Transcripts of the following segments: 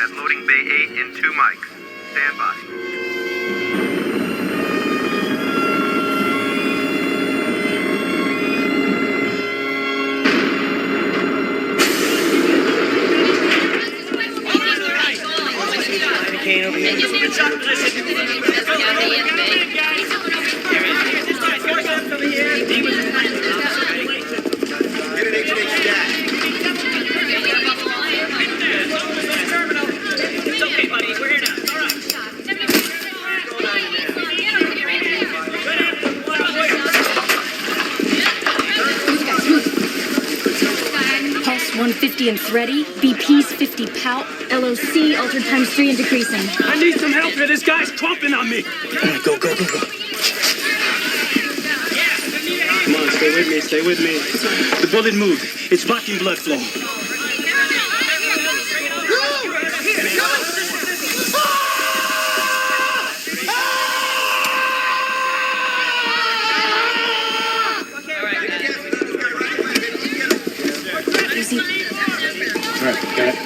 at loading bay 8 in 2 mics. Stand by. Over here. It's okay, buddy. We're here now. All right. Pulse 150 and thready. BP's 50 pout. LOC altered times 3 and decreasing. I need some help here. This guy's trumping on me. Go. Come on, stay with me. The bullet moved. It's blocking blood flow. Easy. All right, got it.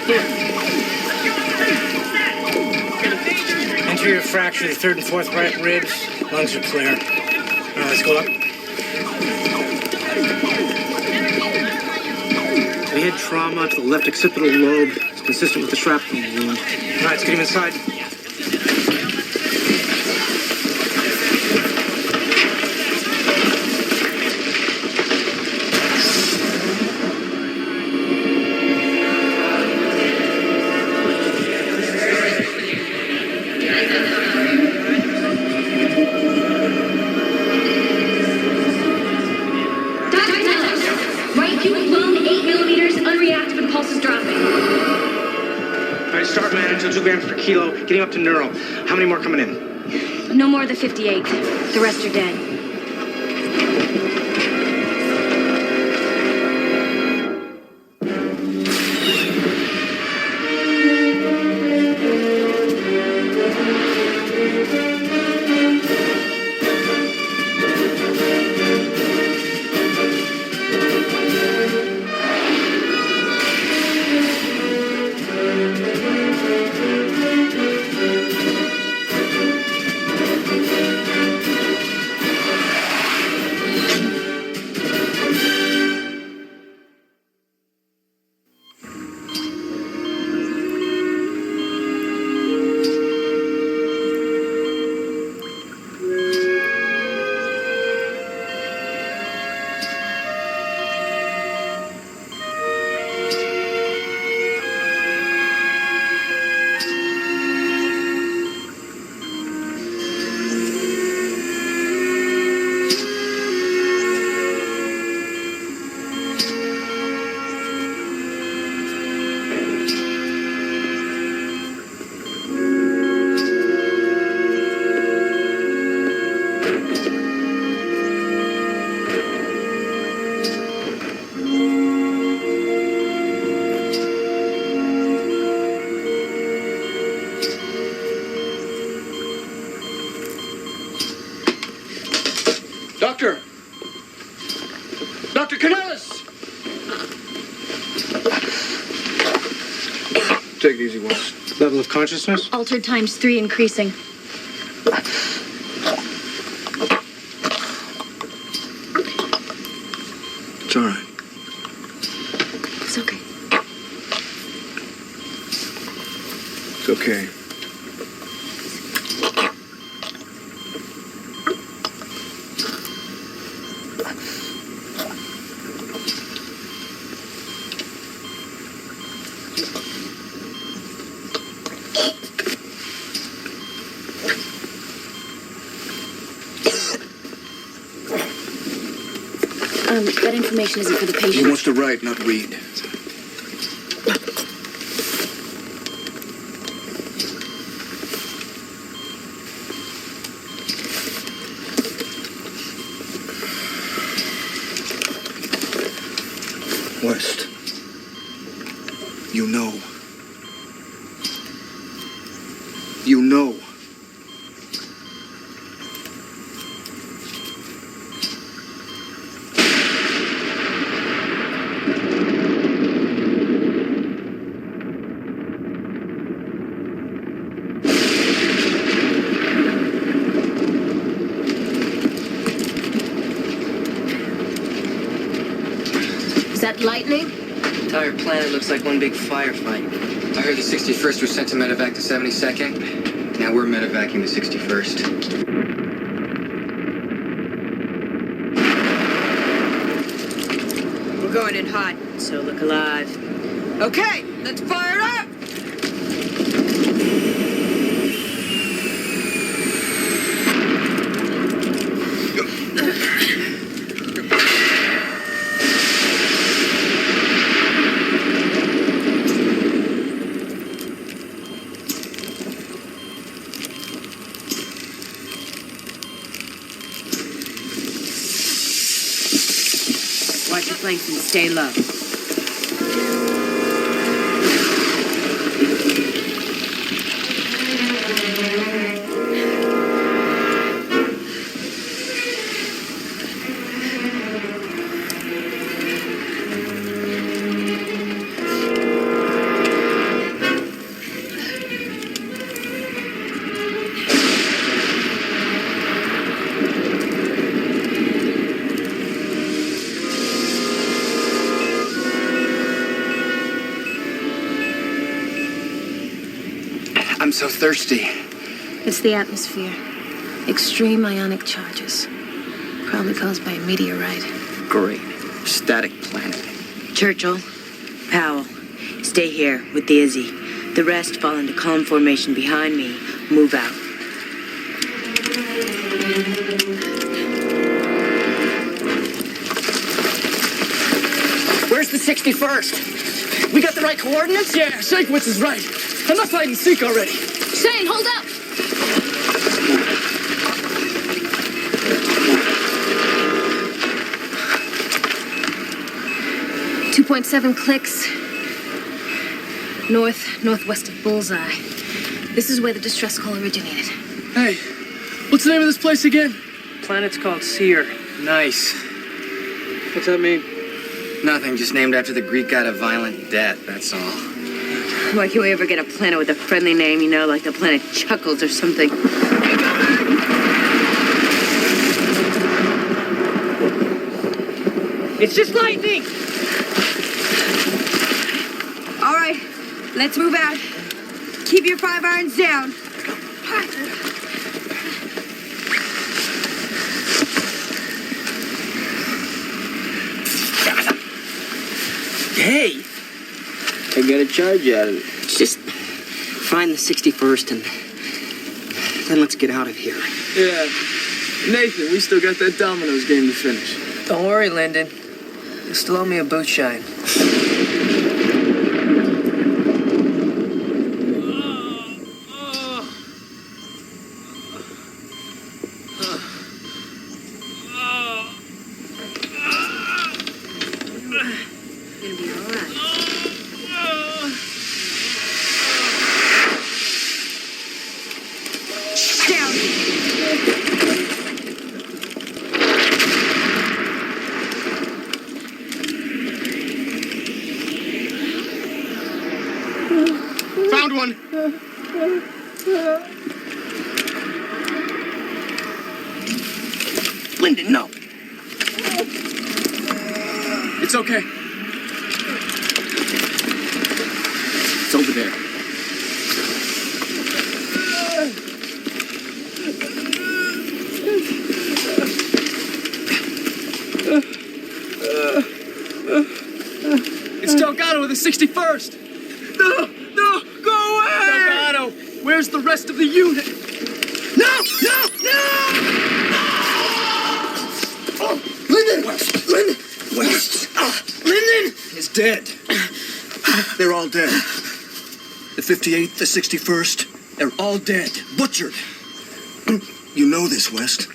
Anterior fracture, the 3rd and 4th right ribs. Lungs are clear. All right, let's go up. We had trauma to the left occipital lobe. It's consistent with the shrapnel wound. All right, let's get him inside. Start man until 2 grams per kilo, getting up to neuro. How many more coming in? No more than 58. The rest are dead. Dr. Canellis! Take it easy, Wes. Level of consciousness? Altered times 3 increasing. It's all right. It's okay. It's okay. That information isn't for the patient. He wants to write, not read. West, you know. You know. that lightning? Entire planet looks like one big firefight. I heard the 61st was sent to medevac to 72nd. Now we're medevacing the 61st. We're going in hot, so look alive. Okay, let's fire it up! Watch your flanks and stay low. I'm so thirsty. It's the atmosphere. Extreme ionic charges. Probably caused by a meteorite. Great. Static planet. Churchill, Powell, stay here with the Izzy. The rest fall into column formation behind me. Move out. Where's the 61st? We got the right coordinates? Yeah, Shankwitz is right. Enough hide and seek already. Shane, hold up! 2.7 clicks. Northwest of Bullseye. This is where the distress call originated. Hey, what's the name of this place again? Planet's called Seer. Nice. What's that mean? Nothing, just named after the Greek god of violent death, that's all. Why can't we ever get a planet with a friendly name, you know, like the planet Chuckles or something? It's just lightning! All right, let's move out. Keep your 5 irons down. Hey! I got a charge out of it. Just find the 61st and then let's get out of here. Yeah. Nathan, we still got that Domino's game to finish. Don't worry, Lyndon. You still owe me a boot shine. Gonna be all right. Found one! Lyndon, no. It's okay. It's over there. It's Delgado with the 61st. No, go away! Delgado, where's the rest of the unit? No! Oh, Lyndon! West! Lyndon is dead. They're all dead. The 58th, the 61st, they're all dead. Butchered. You know this, West.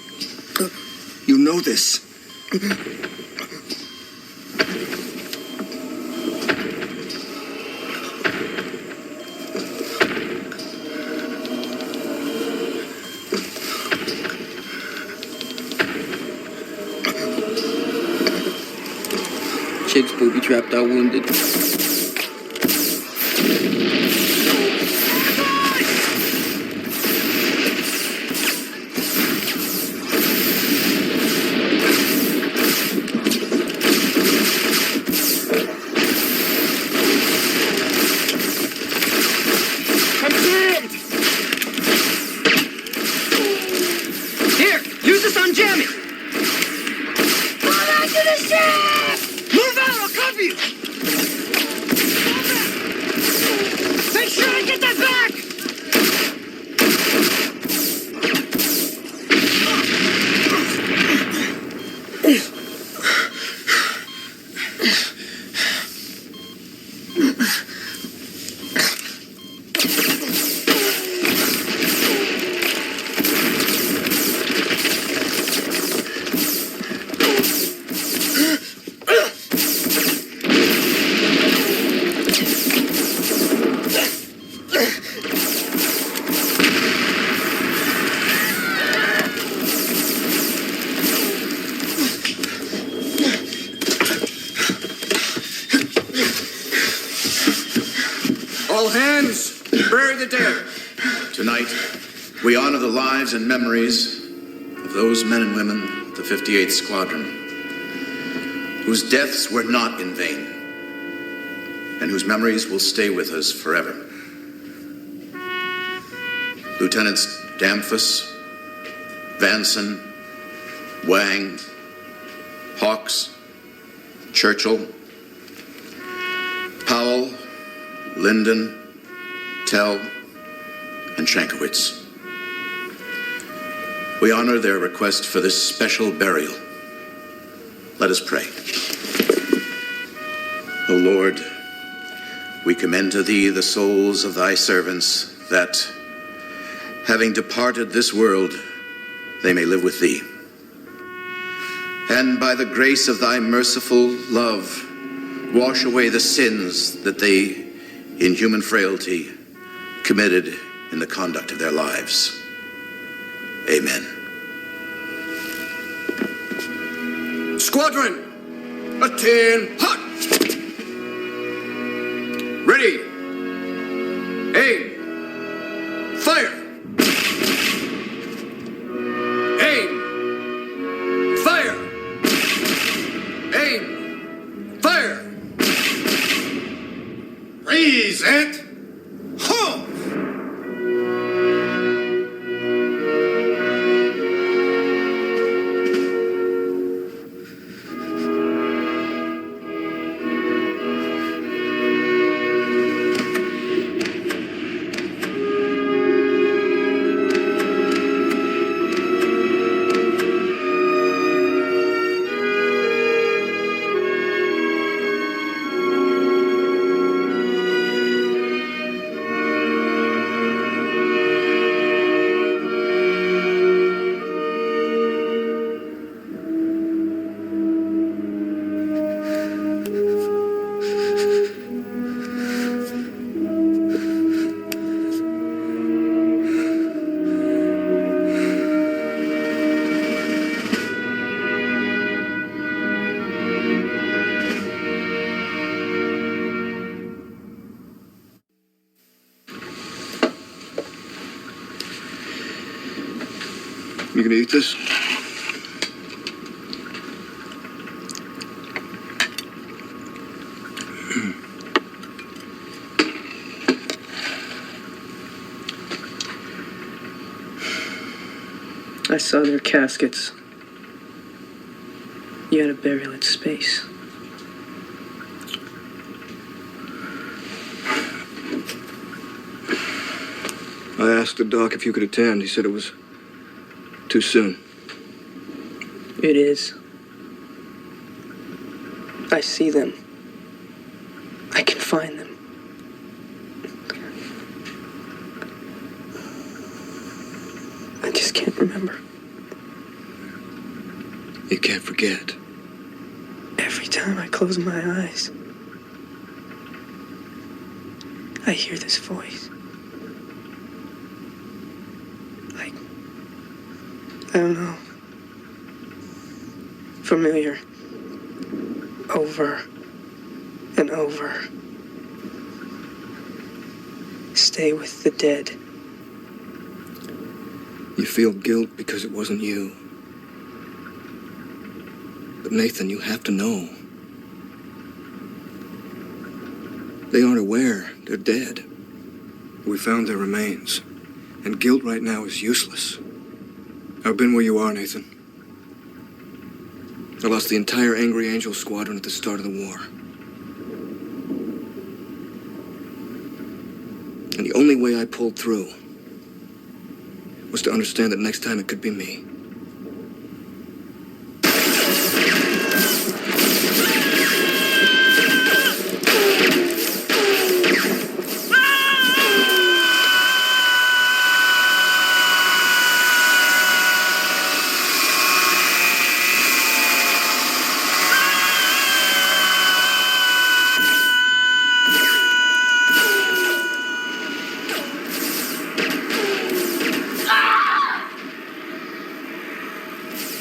You know this. Chicks booby-trapped our wounded. the dead. Tonight, we honor the lives and memories of those men and women of the 58th Squadron, whose deaths were not in vain, and whose memories will stay with us forever. Lieutenants Damphus, Vanson, Wang, Hawks, Churchill, Powell, Linden, Tell, and Shankowitz. We honor their request for this special burial. Let us pray. O Lord, we commend to thee the souls of thy servants, that, having departed this world, they may live with thee. And by the grace of thy merciful love, wash away the sins that they, in human frailty, committed in the conduct of their lives. Amen. Squadron, attend hot. Ready. Aim. Fire. Aim. Fire. Aim. Fire. Present. Home. You gonna eat this? I saw their caskets. You had a burial in space. I asked the doc if you could attend. He said it was too soon. It is. I see them. I can find them. I just can't remember. You can't forget. Every time I close my eyes, I hear this voice. Like, I don't know. Familiar. Over and over. Stay with the dead. You feel guilt because it wasn't you. But Nathan, you have to know. They aren't aware. They're dead. We found their remains. And guilt right now is useless. I've been where you are, Nathan. I lost the entire Angry Angel squadron at the start of the war. And the only way I pulled through was to understand that next time it could be me.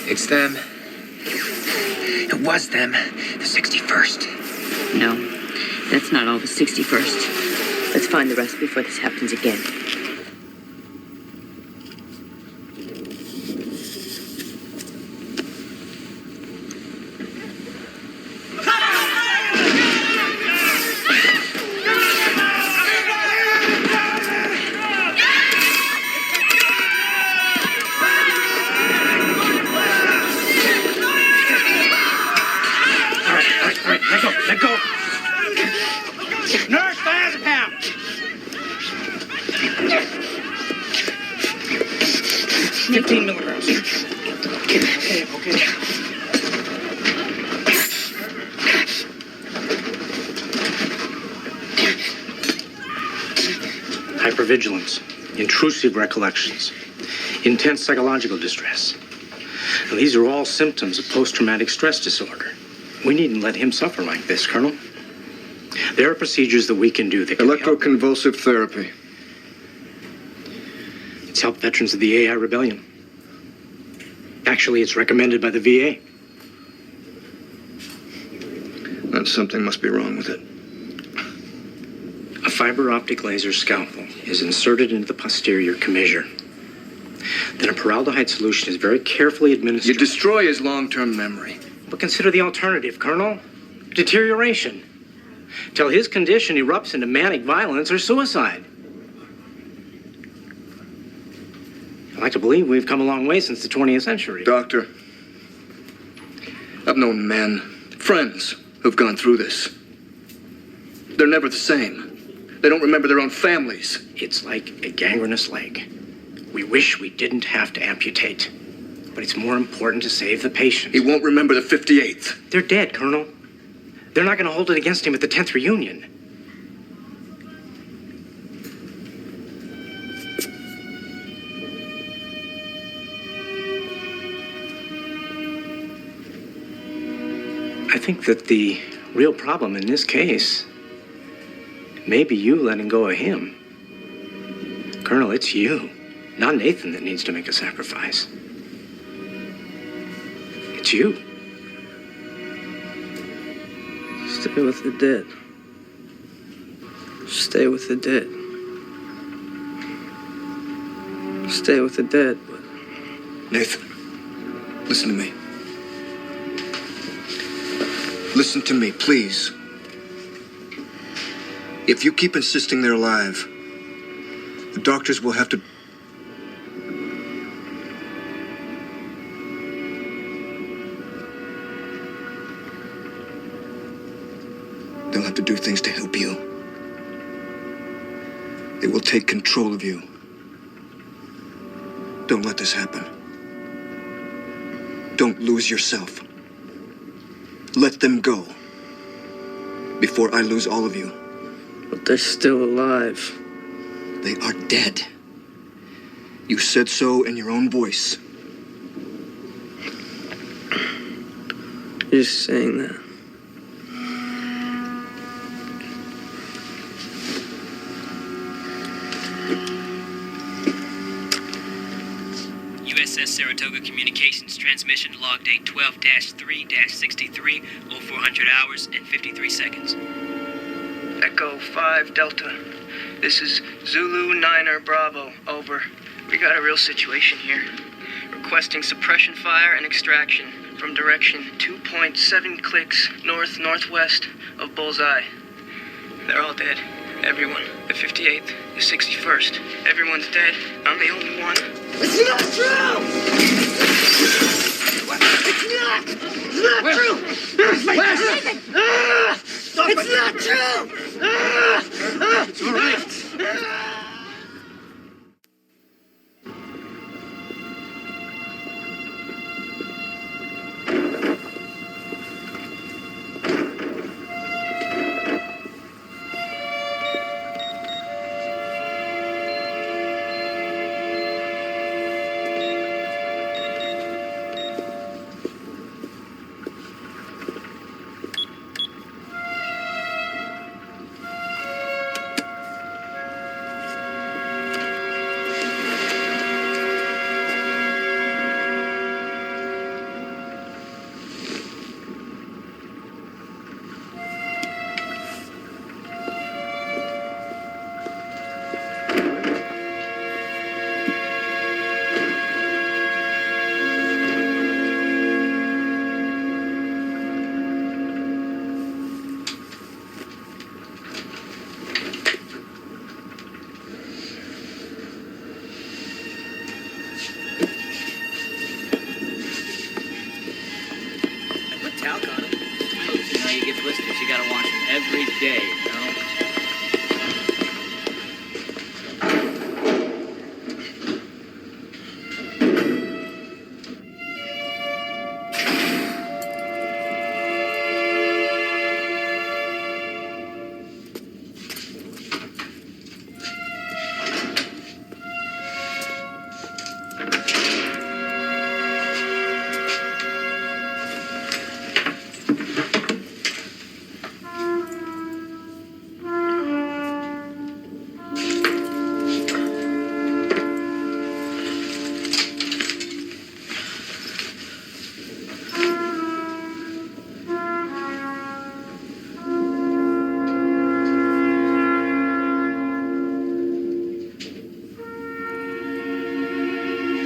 It's them. It was them. The 61st. No, that's not all the 61st. That's Let's find the rest before this happens again. Let go. Nurse, diazepam. 15 milligrams. Okay. Hypervigilance, intrusive recollections, intense psychological distress. Now, these are all symptoms of post-traumatic stress disorder. We needn't let him suffer like this, Colonel. There are procedures that we can do that can Electroconvulsive therapy. It's helped veterans of the AI rebellion. Actually, it's recommended by the VA. Then something must be wrong with it. A fiber optic laser scalpel is inserted into the posterior commissure. Then a paraldehyde solution is very carefully administered. You destroy his long-term memory. But consider the alternative, Colonel. Deterioration. Till his condition erupts into manic violence or suicide. I like to believe we've come a long way since the 20th century. Doctor, I've known men, friends, who've gone through this. They're never the same. They don't remember their own families. It's like a gangrenous leg. We wish we didn't have to amputate. But it's more important to save the patient. He won't remember the 58th. They're dead, Colonel. They're not going to hold it against him at the 10th reunion. I think that the real problem in this case may be you letting go of him. Colonel, it's you, not Nathan, that needs to make a sacrifice. It's you. Stay with the dead. Stay with the dead. Stay with the dead. Nathan, listen to me. Listen to me, please. If you keep insisting they're alive, the doctors will have to... They'll have to do things to help you. They will take control of you. Don't let this happen. Don't lose yourself. Let them go before I lose all of you. But they're still alive. They are dead. You said so in your own voice. You're just saying that. USS Saratoga Communications transmission log date 12-3-63, 0400 hours and 53 seconds. Echo 5 Delta. This is Zulu 9er Bravo. Over. We got a real situation here. Requesting suppression fire and extraction from direction 2.7 clicks north-northwest of Bullseye. They're all dead. Everyone. The 58th, the 61st. Everyone's dead. I'm the only one. It's not true! It's not true! It's not true! It's all right. every day, you know?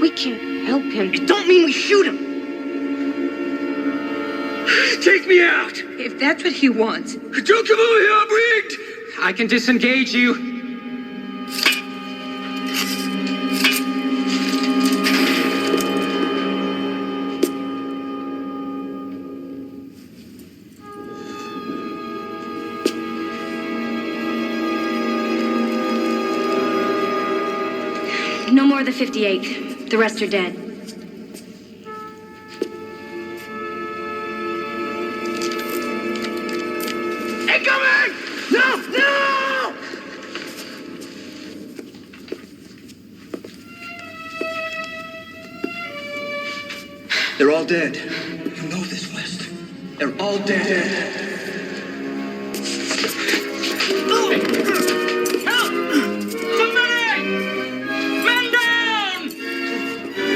We can't help him. It don't mean we shoot him. Take me out. If that's what he wants. Don't come over here, I'm rigged. I can disengage you. No more of the 58. The rest are dead. Incoming! No! No! They're all dead. You know this, West. They're all dead. Help! Somebody! Man down!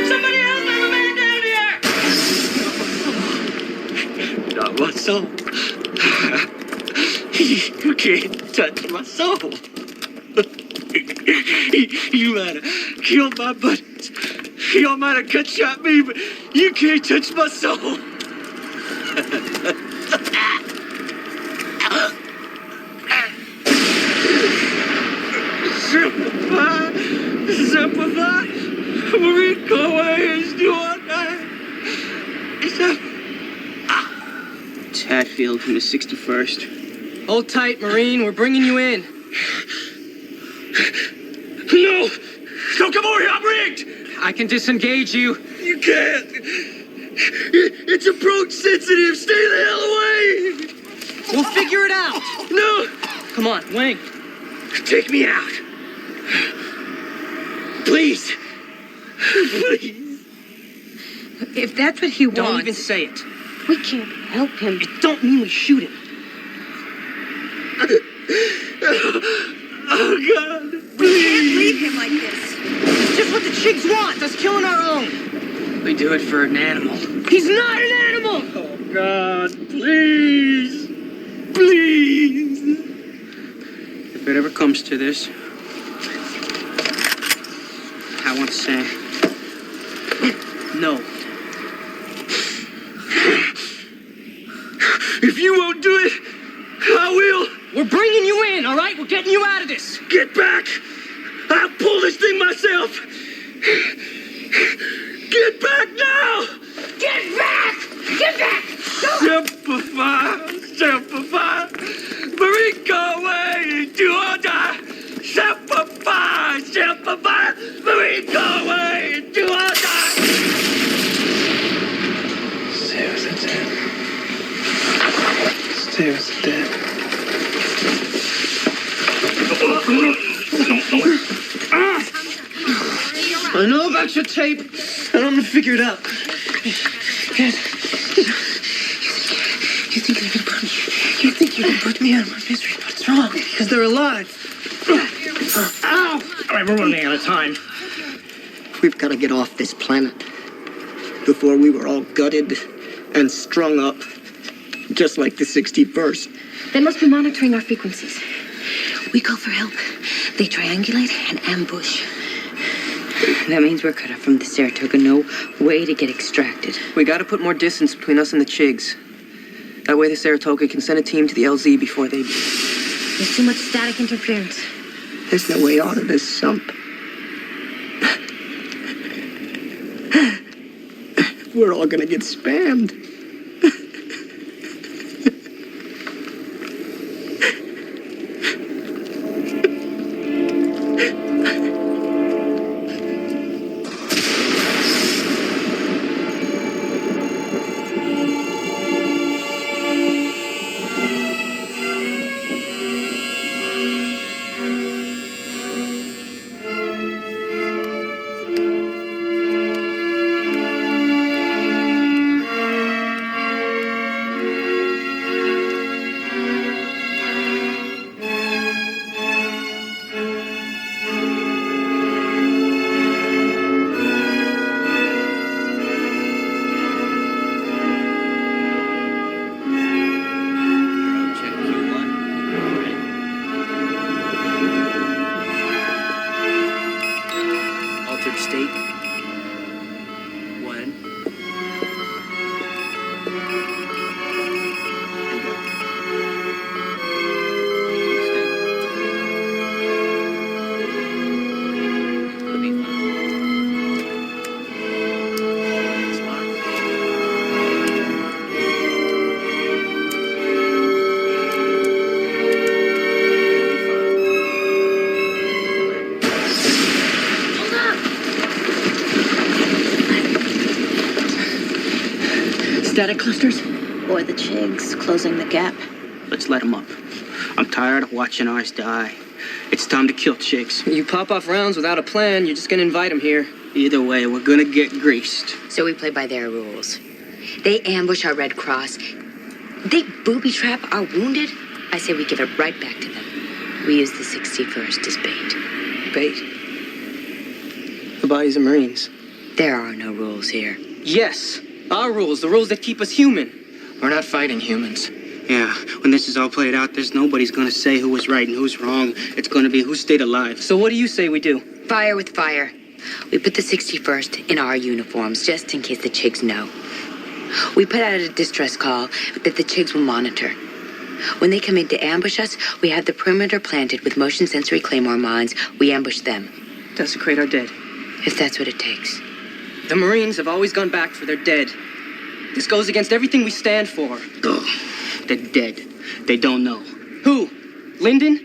Somebody help me! Man down here! Not my soul. You can't touch my soul. You might have killed my buttons. You might have cut shot me, but you can't touch my soul. Sympathize. Marine, go away. It's do or die. It's Hatfield from the 61st. Hold tight, Marine. We're bringing you in. No! Don't come over here. I'm rigged. I can disengage you. You can't. It's approach sensitive. Stay the hell away. We'll figure it out. No. Come on, Wing. Take me out. Please. Please. If that's what he wants. Don't even say it. We can't help him. It don't mean we shoot him. Oh, God. We can't leave him like this. It's just what the chigs want. Us killing our own. We do it for an animal. He's not an animal. Oh, God. Please. Please. If it ever comes to this, I want to say no. If you won't do it, I will. We're bringing you in, all right? We're getting you out of this. Get back. I'll pull this thing myself. Get back now. Get back. Get back. Simplify. Simplify. Marie, go away. Do or die. Simplify. Simplify. Marie, go away. Do or die. Stay with the dead. Stay with the dead. I know about your tape, and I'm gonna figure it out. You think you can put me out of my misery, but it's wrong, because they're alive. Ow! All right, we're running out of time. We've got to get off this planet before we were all gutted and strung up, just like the 61st. They must be monitoring our frequencies. We call for help. They triangulate and ambush. That means we're cut off from the Saratoga. No way to get extracted. We gotta put more distance between us and the Chigs. That way the Saratoga can send a team to the LZ before they do. There's too much static interference. There's no way out of this sump. We're all gonna get spammed. Static clusters? Or the Chigs closing the gap. Let's let them up. I'm tired of watching ours die. It's time to kill Chigs. You pop off rounds without a plan, you're just gonna invite them here. Either way, we're gonna get greased. So we play by their rules. They ambush our Red Cross. They booby trap our wounded. I say we give it right back to them. We use the 61st as bait. Bait? The bodies of Marines. There are no rules here. Yes, our rules, the rules that keep us human. We're not fighting humans. Yeah, when this is all played out, there's nobody's gonna say who was right and who's wrong. It's gonna be who stayed alive. So what do you say we do? Fire with fire. We put the 61st in our uniforms, just in case the Chigs know. We put out a distress call that the Chigs will monitor. When they come in to ambush us, we have the perimeter planted with motion sensory claymore mines. We ambush them. Desecrate our dead. If that's what it takes. The Marines have always gone back for their dead. This goes against everything we stand for. Ugh, they're dead. They don't know. Who? Lyndon?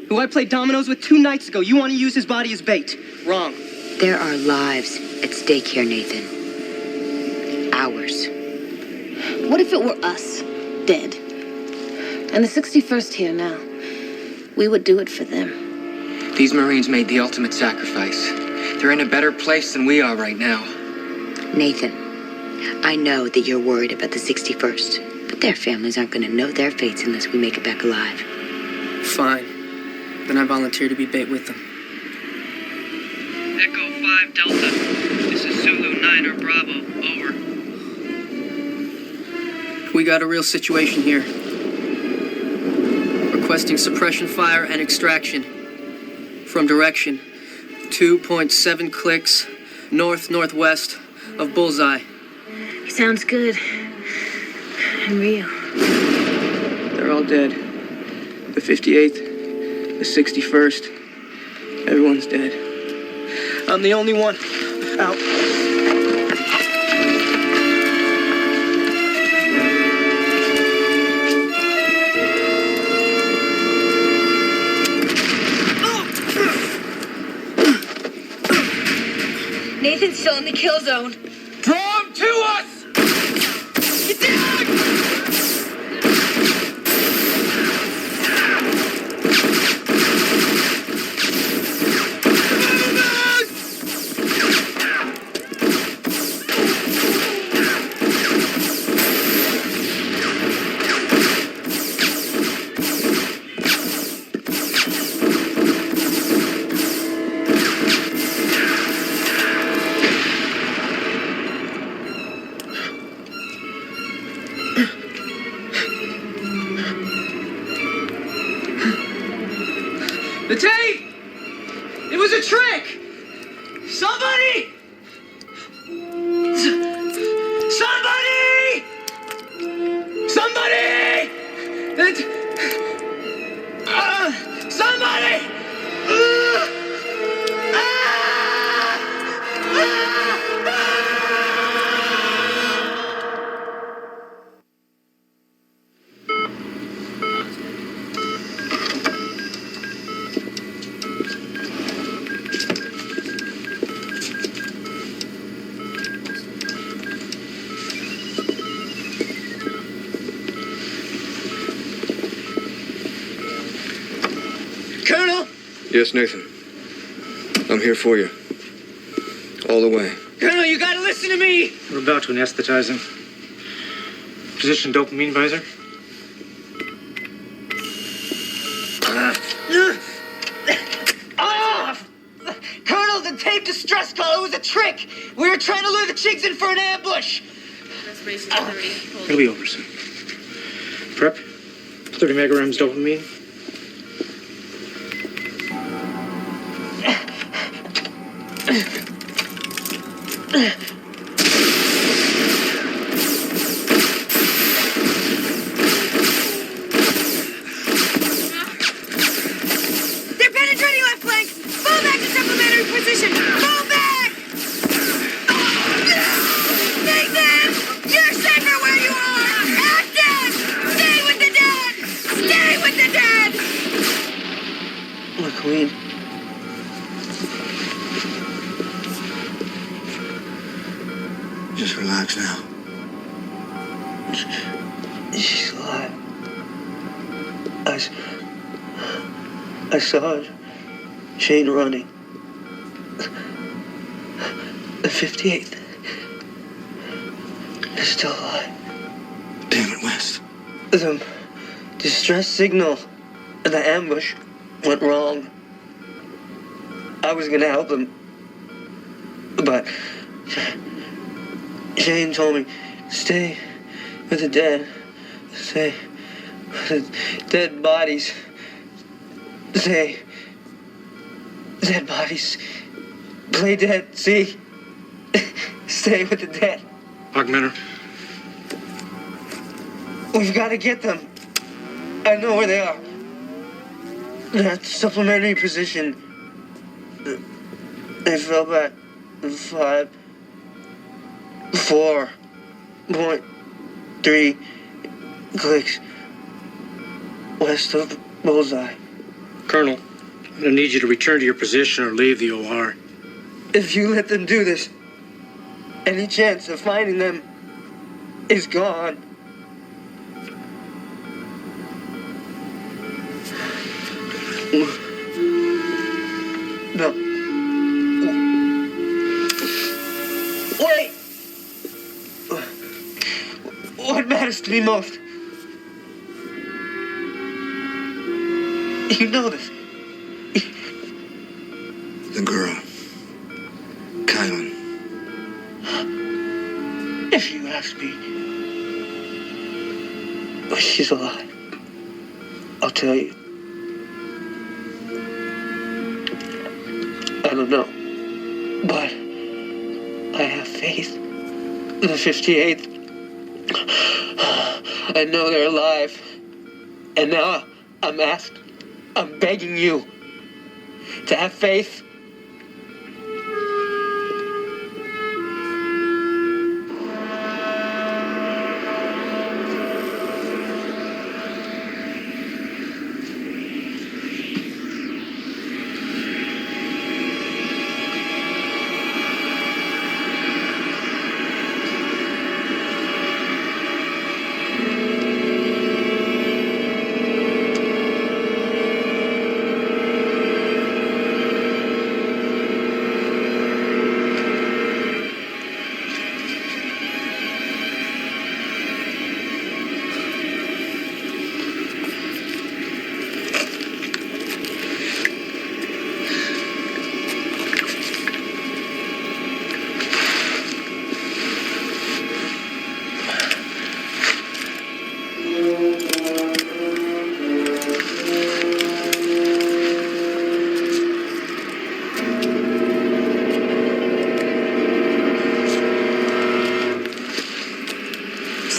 Who I played dominoes with 2 nights ago. You want to use his body as bait. Wrong. There are lives at stake here, Nathan. Ours. What if it were us, dead? And the 61st here now. We would do it for them. These Marines made the ultimate sacrifice. They're in a better place than we are right now. Nathan, I know that you're worried about the 61st, but their families aren't going to know their fates unless we make it back alive. Fine. Then I volunteer to be bait with them. Echo 5 Delta. This is Zulu 9 Bravo. Over. We got a real situation here. Requesting suppression fire and extraction. From direction 2.7 clicks north-northwest of Bullseye. Sounds good. And real. They're all dead. The 58th, the 61st, everyone's dead. I'm the only one out. Nathan's still in the kill zone. Draw him to us! Get down! The tape! It was a trick! Somebody! Somebody! Somebody! Somebody! Colonel! Yes, Nathan. I'm here for you. All the way. Colonel, you gotta listen to me! We're about to anesthetize him. Position dopamine visor. Colonel, the tape distress call, it was a trick! We were trying to lure the Chigs in for an ambush! It'll be over soon. Prep. 30 megagrams dopamine. They're penetrating left flank! Fall back to supplementary position! Fall back! Nathan! You're safer where you are! Active! Stay with the dead! Stay with the dead! We're clean. Just relax now. She's alive. I saw it. Shane running. The 58th is still alive. Damn it, West. The distress signal in the ambush went wrong. I was gonna help him, but Shane told me, stay with the dead. Stay with the dead bodies. Stay. Dead bodies. Play dead, see? Stay with the dead. Augmenter. We've got to get them. I know where they are. That supplementary position. They fell back 4.3 clicks west of Bullseye. Colonel, I'm going to need you to return to your position or leave the OR. If you let them do this, any chance of finding them is gone. No. Wait! What matters to me most? You know this. The girl. Kylan. If you ask me, she's alive. I'll tell you. I don't know. But I have faith in the 58th. I know they're alive. And now I'm begging you to have faith.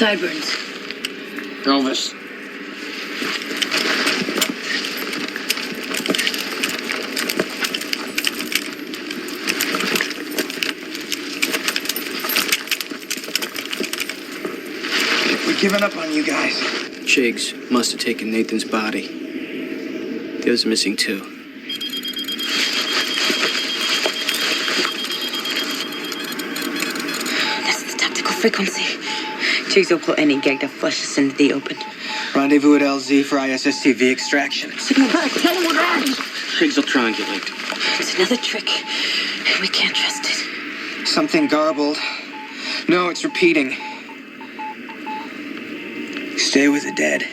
Sideburns. Elvis. We've given up on you guys. Chigs must have taken Nathan's body. There's missing too. That's the tactical frequency. Chigs will pull any gag to flush us into the open. Rendezvous at LZ for ISSTV extraction. Signal back. Tell them we're armed. Chigs will triangulate. It's another trick. We can't trust it. Something garbled. No, it's repeating. Stay with the dead.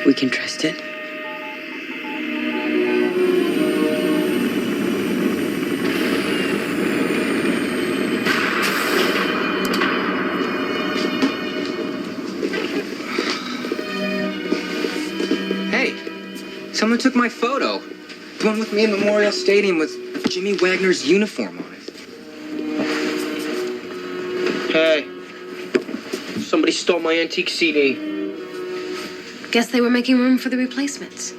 We can trust it. Hey, someone took my photo. The one with me in Memorial Stadium with Jimmy Wagner's uniform on it. Hey, somebody stole my antique CD. Guess they were making room for the replacements.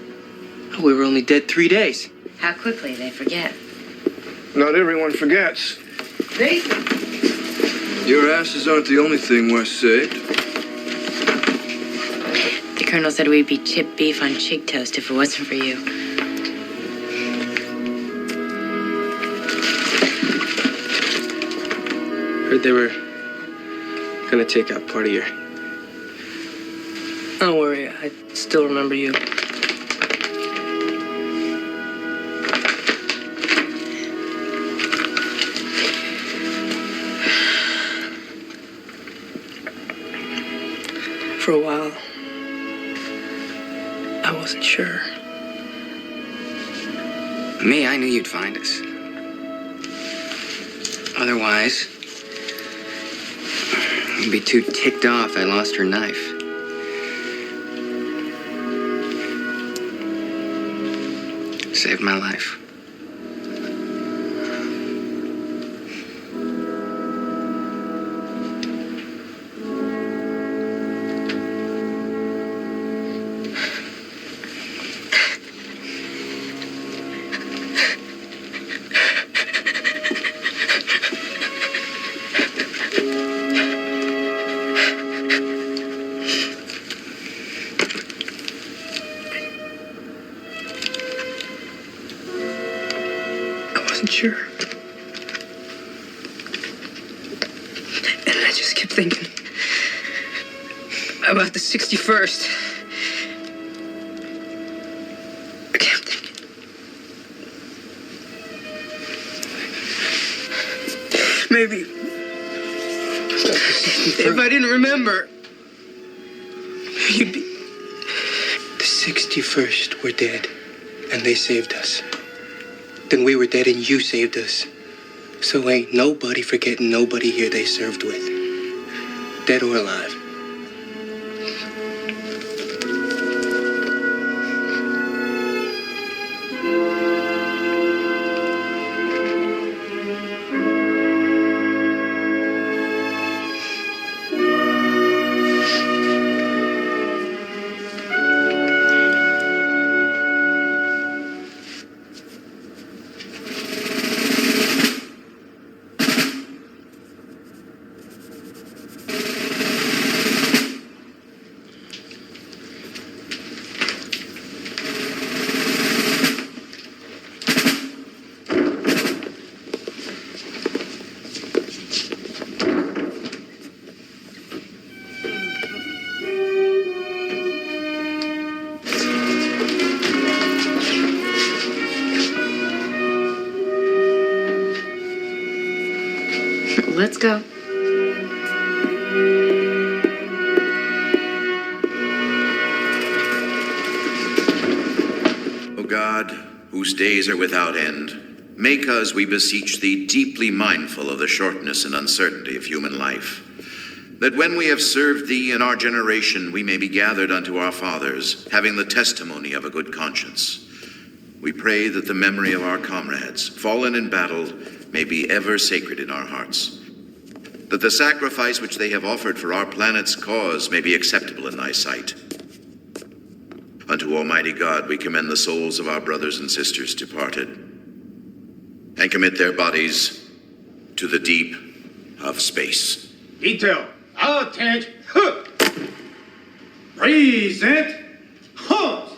Oh, we were only dead 3 days. How quickly they forget. Not everyone forgets. Nathan! Your asses aren't the only thing West saved. The colonel said we'd be chip beef on chig toast if it wasn't for you. they were gonna take out part of your... Don't worry, I still remember you. For a while, I wasn't sure. Me, I knew you'd find us. Otherwise, you'd be too ticked off I lost her knife. Saved my life. Sure. And I just kept thinking about the 61st. I kept thinking. Maybe if I didn't remember, you'd be... The 61st were dead, and they saved us. Then we were dead and you saved us. So ain't nobody forgetting nobody here they served with. Dead or alive. Let's go. O God, whose days are without end, make us, we beseech thee, deeply mindful of the shortness and uncertainty of human life, that when we have served thee in our generation, we may be gathered unto our fathers, having the testimony of a good conscience. We pray that the memory of our comrades, fallen in battle, may be ever sacred in our hearts, that the sacrifice which they have offered for our planet's cause may be acceptable in thy sight. Unto Almighty God we commend the souls of our brothers and sisters departed, and commit their bodies to the deep of space. Detail, attention, present, halt.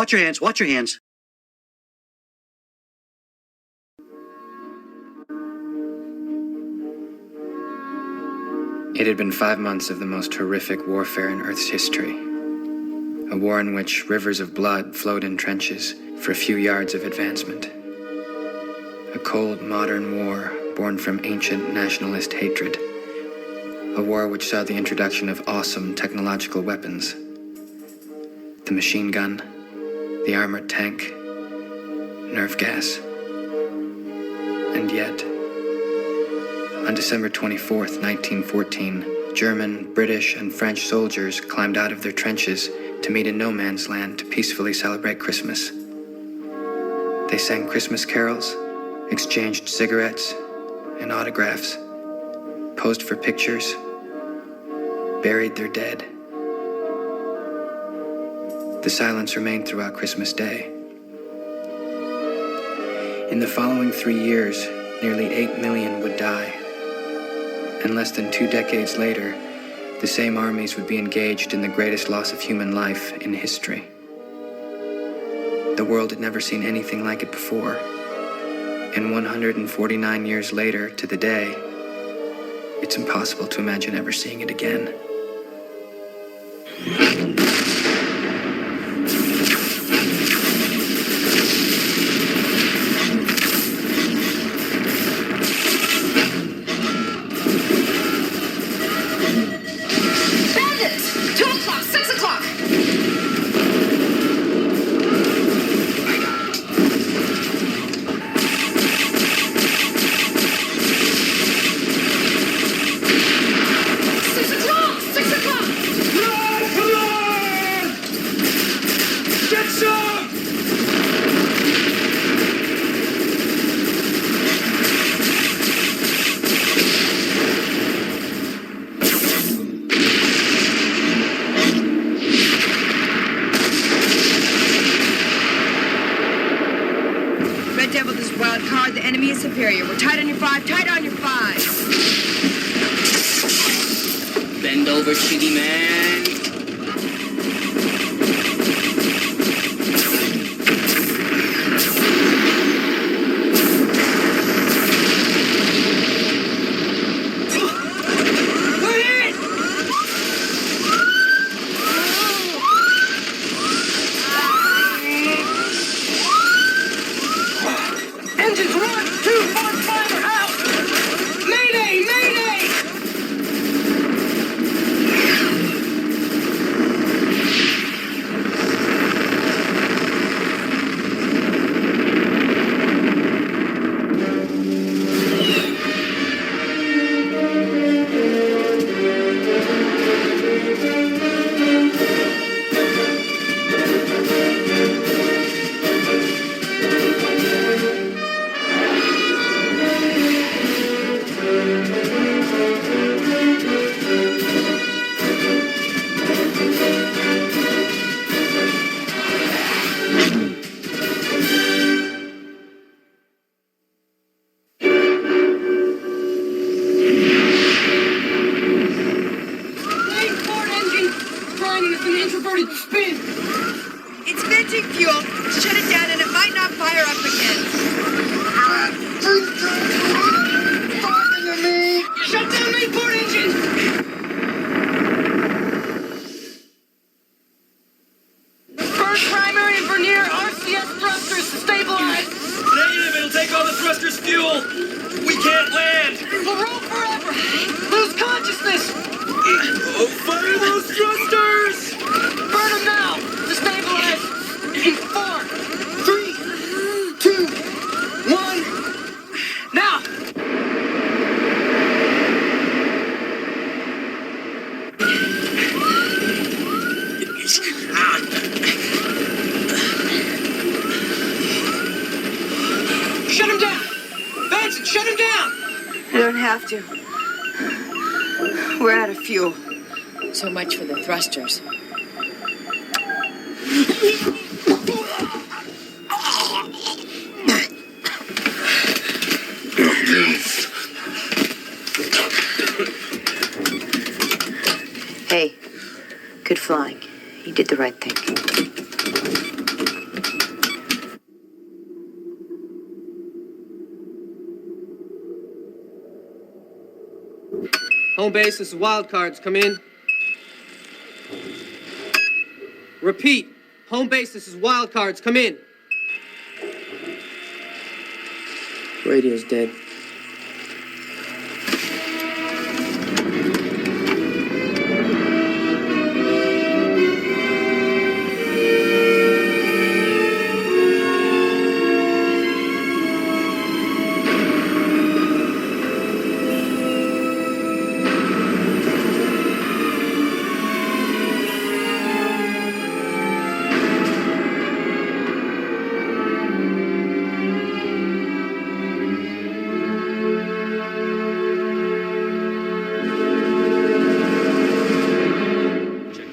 Watch your hands, watch your hands. It had been 5 months of the most horrific warfare in Earth's history. A war in which rivers of blood flowed in trenches for a few yards of advancement. A cold, modern war born from ancient nationalist hatred. A war which saw the introduction of awesome technological weapons. The machine gun, the armored tank, nerve gas. And yet, on December 24th, 1914, German, British, and French soldiers climbed out of their trenches to meet in no man's land to peacefully celebrate Christmas. They sang Christmas carols, exchanged cigarettes and autographs, posed for pictures, buried their dead. The silence remained throughout Christmas Day. In the following 3 years, nearly 8 million would die. And less than 2 decades later, the same armies would be engaged in the greatest loss of human life in history. The world had never seen anything like it before. And 149 years later, to the day, it's impossible to imagine ever seeing it again. Bandits! 2 o'clock, 6 o'clock! Red Devil, this is wild card. The enemy is superior. We're tight on your 5. Tight on your 5. Bend over, shitty man. Engines 1, 2, 4, 5 are out! Mayday! Mayday! Introverted spin! It's venting fuel. Shut it down and it might not fire up again. Shut down main port engine! Burn primary and vernier RCS thrusters to stabilize! Negative, it'll take all the thrusters' fuel! We can't land! We'll roll forever! Lose consciousness! Oh, fire those thrusters! Burn them now! To stabilize! In 4, 3, 2, 1... Now! Shut him down! Benson, shut him down! You don't have to. We're out of fuel. So much for the thrusters. Hey, good flying. You did the right thing. Home base, this is Wildcards. Come in. Repeat. Home base, this is Wildcards. Come in. Radio's dead.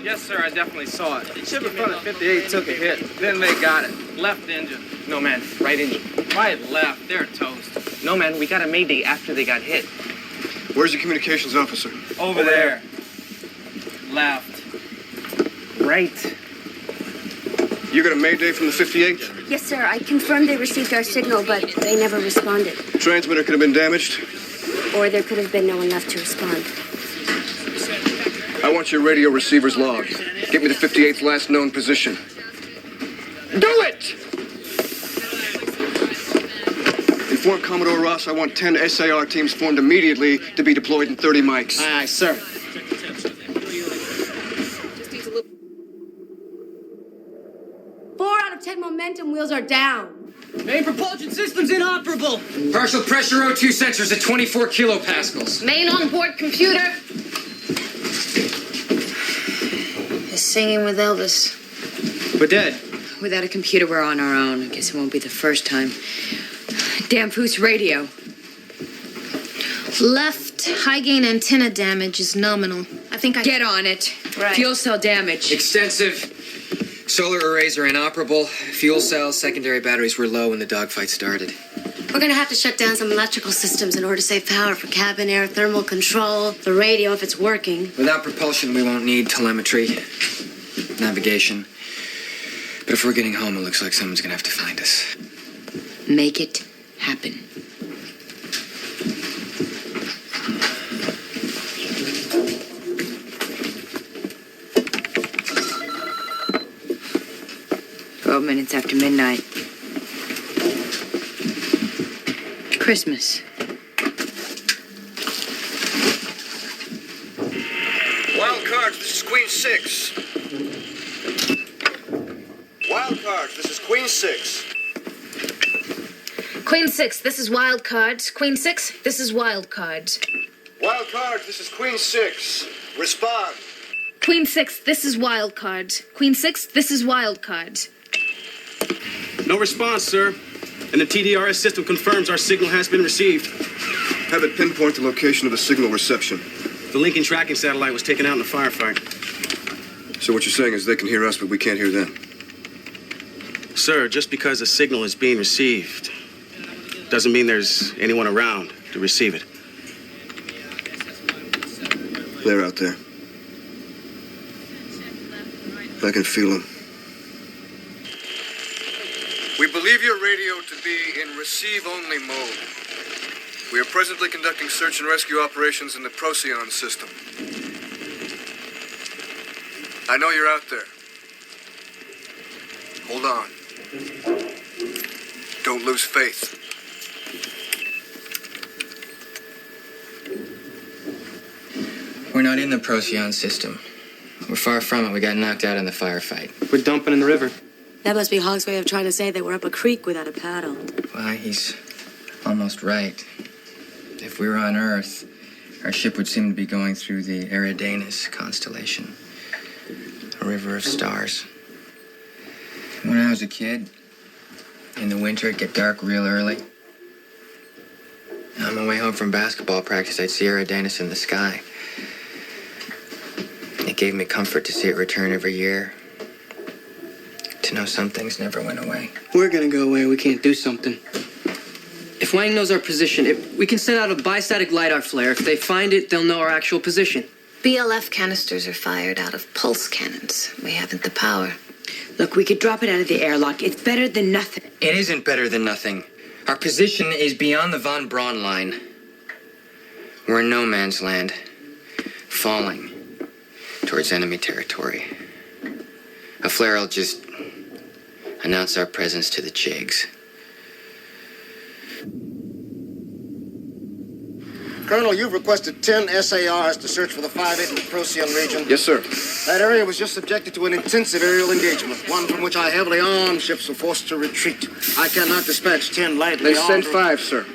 Yes, sir, I definitely saw it. The ship in front of 58 took a hit. Then they got it. Left engine. No, man. Right engine. Right, left. They're toast. No, man. We got a mayday after they got hit. Where's your communications officer? Over there. Left. Right. You got a mayday from the 58? Yes, sir. I confirmed they received our signal, but they never responded. Transmitter could have been damaged. Or there could have been no one left to respond. I want your radio receiver's log. Get me the 58th last known position. Do it! Inform Commodore Ross I want 10 SAR teams formed immediately to be deployed in 30 mics. Aye, sir. Four out of 10 momentum wheels are down. Main propulsion system's inoperable. Partial pressure O2 sensors at 24 kilopascals. Main onboard computer. Is singing with Elvis. We're dead. Without a computer, we're on our own. I guess it won't be the first time. Damn Foos radio. Left high gain antenna damage is nominal. I think I Get on it. Right. Fuel cell damage. Extensive. Solar arrays are inoperable. Fuel cells, secondary batteries were low when the dogfight started. We're gonna have to shut down some electrical systems in order to save power for cabin air, thermal control, the radio if it's working. Without propulsion, we won't need telemetry, navigation. But if we're getting home, it looks like someone's gonna have to find us. Make it happen. Minutes after midnight. Christmas. Wild cards, this is Queen 6. Wild cards, this is Queen 6. Queen 6, this is Wild Cards. Queen 6, this is Wild Cards. Wild cards, this is Queen 6. Respond. Queen 6, this is Wild Cards. Queen 6, this is Wild Cards. No response, sir. And the TDRS system confirms our signal has been received. Have it pinpoint the location of the signal reception. The Lincoln tracking satellite was taken out in a firefight. So what you're saying is they can hear us, but we can't hear them. Sir, just because a signal is being received doesn't mean there's anyone around to receive it. They're out there. I can feel them. We believe your radio to be in receive-only mode. We are presently conducting search and rescue operations in the Procyon system. I know you're out there. Hold on. Don't lose faith. We're not in the Procyon system. We're far from it. We got knocked out in the firefight. We're dumping in the river. That must be Hog's way of trying to say that we're up a creek without a paddle. Why, he's almost right. If we were on Earth, our ship would seem to be going through the Eridanus constellation, a river of stars. When I was a kid, in the winter, it'd get dark real early. On my way home from basketball practice, I'd see Eridanus in the sky. It gave me comfort to see it return every year. To know some things never went away. We're gonna go away. We can't do something. If Wang knows our position, we can send out a bistatic LiDAR flare. If they find it, they'll know our actual position. BLF canisters are fired out of pulse cannons. We haven't the power. Look, we could drop it out of the airlock. It's better than nothing. It isn't better than nothing. Our position is beyond the Von Braun line. We're in no man's land. falling towards enemy territory. A flare will just announce our presence to the Chigs. Colonel, you've requested 10 SARs to search for the 5-8 in the Procyon region. Yes, sir. That area was just subjected to an intensive aerial engagement, one from which our heavily armed ships were forced to retreat. I cannot dispatch 10 lightly They armed... sent 5, sir.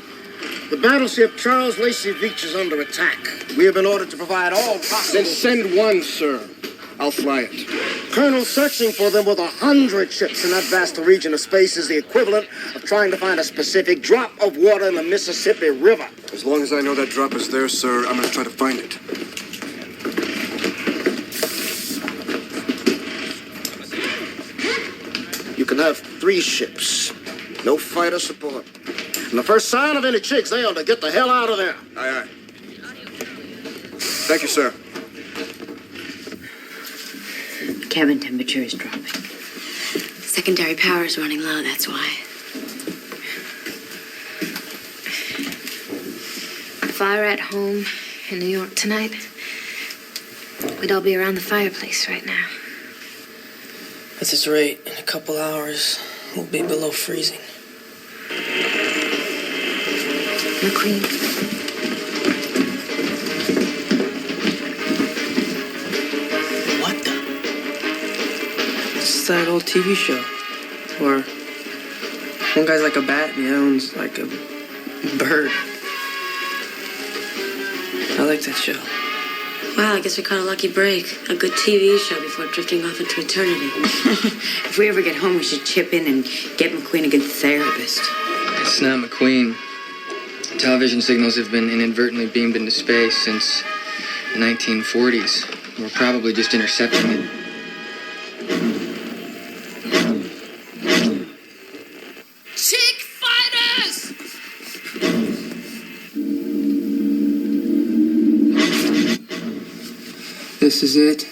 The battleship Charles Lacey Veatch is under attack. We have been ordered to provide all possible... Then send 1, sir. I'll fly it. Colonel, searching for them with 100 ships in that vast region of space is the equivalent of trying to find a specific drop of water in the Mississippi River. As long as I know that drop is there, sir, I'm going to try to find it. You can have 3 ships. No fighter support. And the first sign of any Chigs, they ought to get the hell out of there. Aye, aye. Thank you, sir. Cabin temperature is dropping. Secondary power is running low, that's why. If I were at home in New York tonight, we'd all be around the fireplace right now. At this rate, in a couple hours, we'll be below freezing. McQueen. What the? It's that old TV show where one guy's like a bat and the other one's like a bird. I like that show. Wow, I guess we caught a lucky break. A good TV show before drifting off into eternity. If we ever get home, we should chip in and get McQueen a good therapist. It's not McQueen. Television signals have been inadvertently beamed into space since the 1940s. We're probably just intercepting it. Chick fighters! This is it.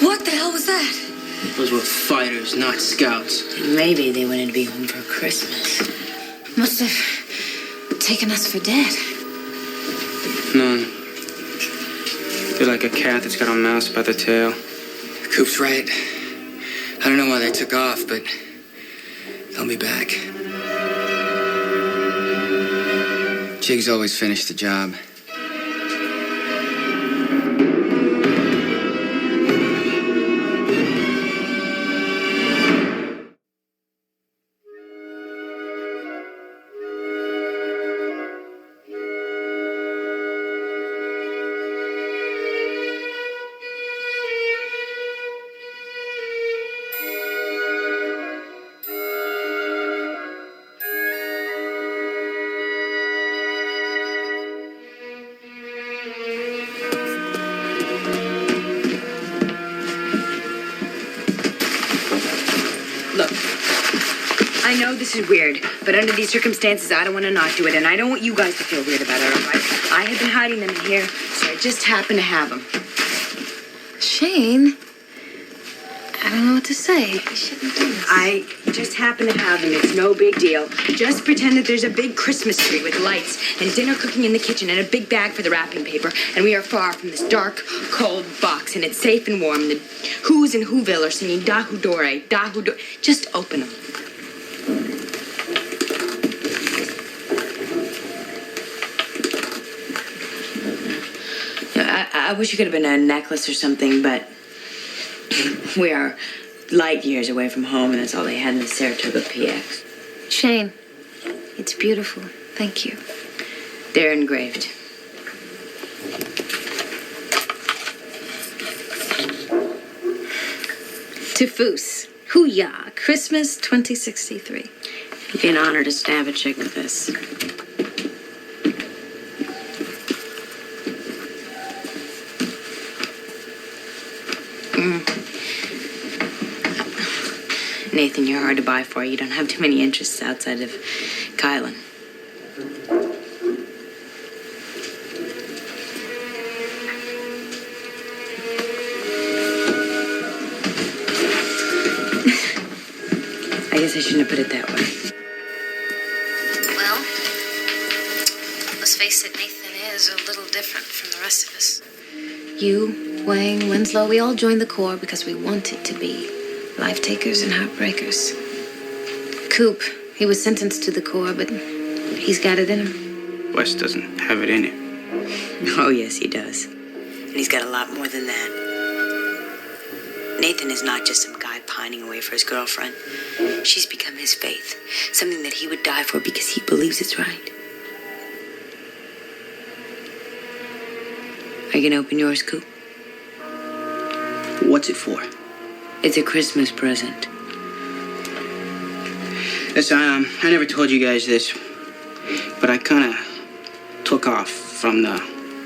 What the hell was that? Those were fighters, not scouts. Maybe they wanted to be home for Christmas. Must have taken us for dead. None. You're like a cat that's got a mouse by the tail. Coop's right. I don't know why they took off, but they'll be back. Chigs always finish the job. Look, I know this is weird, but under these circumstances, I don't want to not do it, and I don't want you guys to feel weird about it, all right? I have been hiding them in here, so I just happen to have them. Shane, I don't know what to say. You shouldn't do this. I just happen to have them. It's no big deal. Just pretend that there's a big Christmas tree with lights and dinner cooking in the kitchen and a big bag for the wrapping paper, and we are far from this dark, cold box, and it's safe and warm. The Who's in Whoville are singing Dahu Dore, Dahu Dore. Just open them. I wish it could have been a necklace or something, but we are light years away from home, and that's all they had in the Saratoga PX. Shane, it's beautiful. Thank you. They're engraved. To Foos. Hoo-yah. Christmas 2063. It'd be an honor to stab a chick with this. Nathan, you're hard to buy for. You don't have too many interests outside of Kylan. I guess I shouldn't have put it that way. Well, let's face it, Nathan is a little different from the rest of us. You, Wang, Winslow, we all joined the Corps because we wanted to be life takers and heartbreakers. Coop, he was sentenced to the Corps, but he's got it in him. Wes doesn't have it in him. Oh, yes, he does. And he's got a lot more than that. Nathan is not just some guy pining away for his girlfriend. She's become his faith, something that he would die for because he believes it's right. Are you gonna open yours, Coop? What's it for? It's a Christmas present. Listen, I never told you guys this, but I kind of took off from the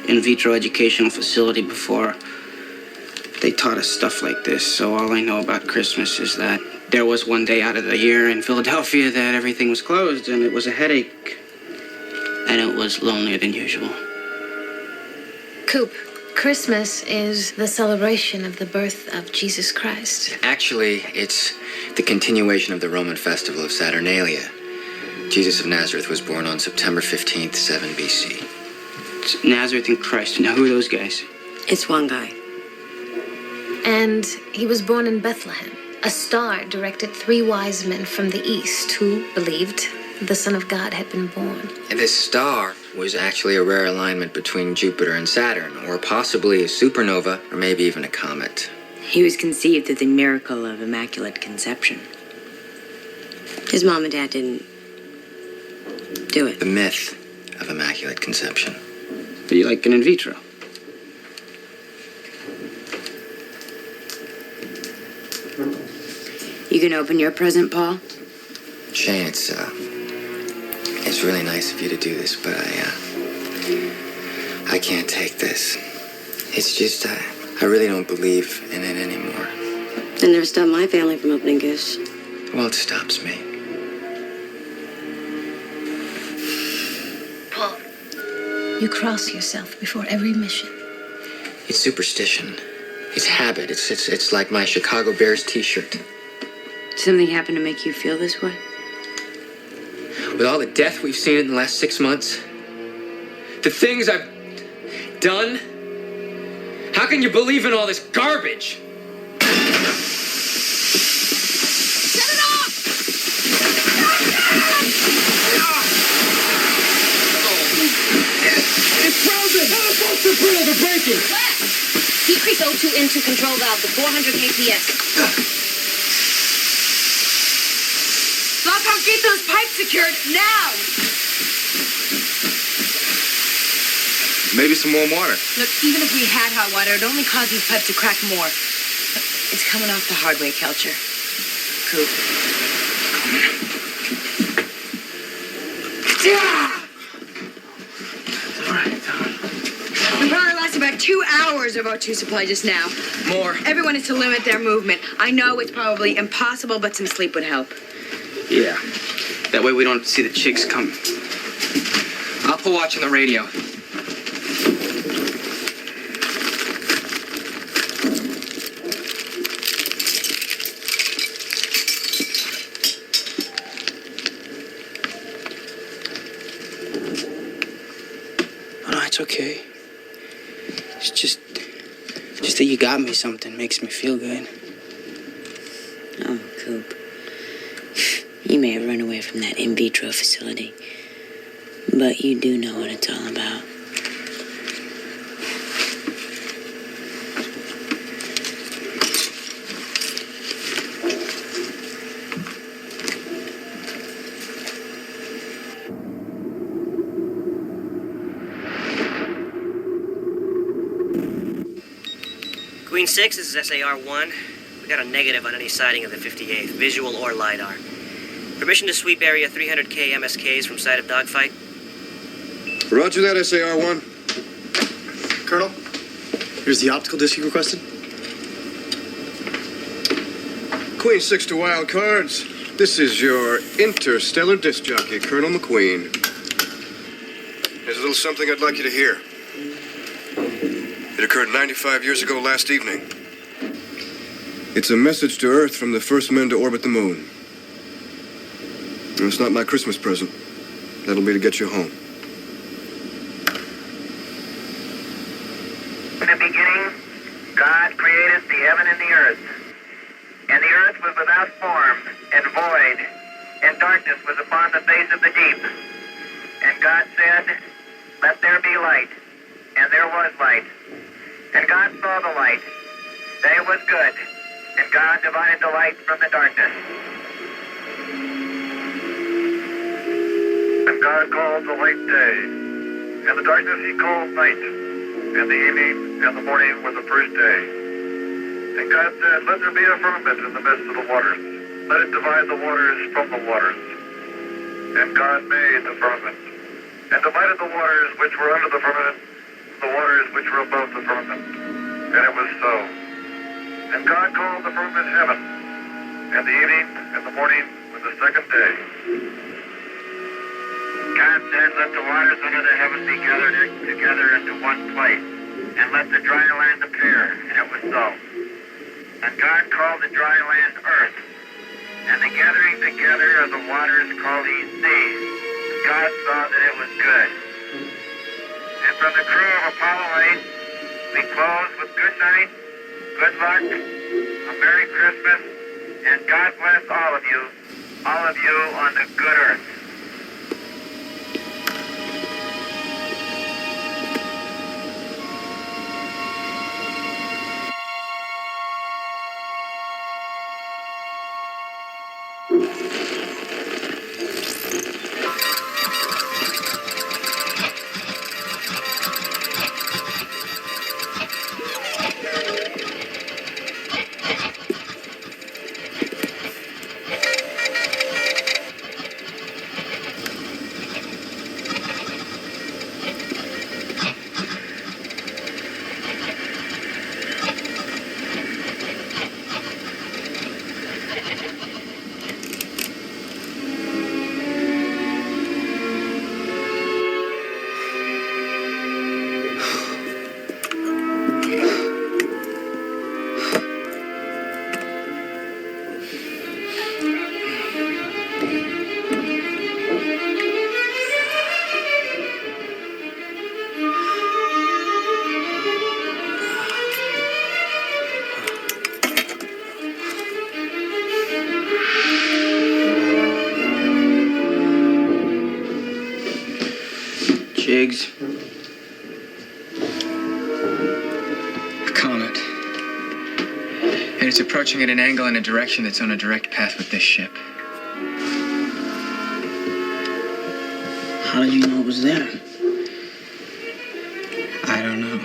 in vitro educational facility before they taught us stuff like this. So all I know about Christmas is that there was one day out of the year in Philadelphia that everything was closed, and it was a headache, and it was lonelier than usual. Coop, Christmas is the celebration of the birth of Jesus Christ. Actually, it's the continuation of the Roman festival of Saturnalia. Jesus of Nazareth was born on September 15th, 7 BC. It's Nazareth and Christ. Now, who are those guys? It's one guy. And he was born in Bethlehem. A star directed 3 wise men from the east who believed the Son of God had been born. And this star was actually a rare alignment between Jupiter and Saturn, or possibly a supernova, or maybe even a comet. He was conceived through the miracle of Immaculate Conception. His mom and dad didn't do it. The myth of Immaculate Conception. Are you like an in vitro? You gonna open your present, Paul? Shane, it's really nice of you to do this, but I can't take this. It's just, I really don't believe in it anymore. That never stopped my family from opening gifts. Well, it stops me. Paul, you cross yourself before every mission. It's superstition. It's habit. It's like my Chicago Bears t-shirt. Did something happen to make you feel this way? With all the death we've seen in the last 6 months, the things I've done, how can you believe in all this garbage? Shut it off! It's frozen! How the bolts are brittle, they're breaking! Decrease O2 into control valve to 400 kps. Lockhart, get those pipes secured now! Maybe some warm water. Look, even if we had hot water, it'd only cause these pipes to crack more. It's coming off the hard way, Kelcher. Coop. We probably lost about 2 hours of O2 supply just now. More. Everyone is to limit their movement. I know it's probably impossible, but some sleep would help. Yeah. That way we don't see the chicks coming. I'll put watch on the radio. Oh, no, it's okay. It's just that you got me something makes me feel good. Oh, Coop. You may have run away from that in vitro facility, but you do know what it's all about. Queen 6, this is SAR-1. We got a negative on any sighting of the 58th, visual or LiDAR. Permission to sweep area 300K MSKs from site of dogfight. Roger that, SAR-1. Colonel, here's the optical disc you requested. McQueen 6 to Wild Cards. This is your interstellar disc jockey, Colonel McQueen. There's a little something I'd like you to hear. It occurred 95 years ago last evening. It's a message to Earth from the first men to orbit the moon. And it's not my Christmas present. That'll be to get you home. In the beginning, God created the heaven and the earth. And the earth was without form and void, and darkness was upon the face of the deep. And God said, "Let there be light." And there was light. And God saw the light, that it was good. And God divided the light from the darkness. And God called the light day, and the darkness he called night, and the evening and the morning were the first day. And God said, "Let there be a firmament in the midst of the waters. Let it divide the waters from the waters." And God made the firmament, and divided the waters which were under the firmament, the waters which were above the firmament. And it was so. And God called the firmament heaven, and the evening and the morning were the second day. God said, "Let the waters under the heaven be gathered together into one place, and let the dry land appear." And it was so. And God called the dry land earth, and the gathering together of the waters called he seas. And God saw that it was good. And from the crew of Apollo 8, we close with good night, good luck, a Merry Christmas, and God bless all of you on the good earth. Jiggs. A comet. And it's approaching at an angle in a direction that's on a direct path with this ship. How did you know it was there? I don't know.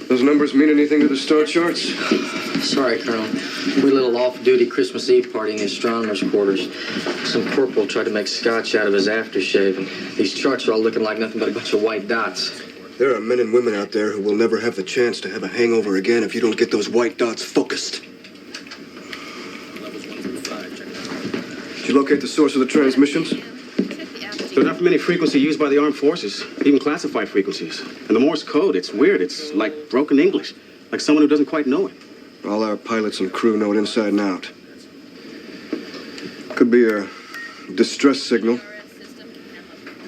Those numbers mean anything to the star charts? Sorry, Colonel. We had a little off-duty Christmas Eve party in the astronomer's quarters. Some corporal tried to make scotch out of his aftershave, and these charts are all looking like nothing but a bunch of white dots. There are men and women out there who will never have the chance to have a hangover again if you don't get those white dots focused. Did you locate the source of the transmissions? They're not from any frequency used by the armed forces, even classified frequencies. And the Morse code, it's weird. It's like broken English, like someone who doesn't quite know it. All our pilots and crew know it inside and out. Could be a distress signal.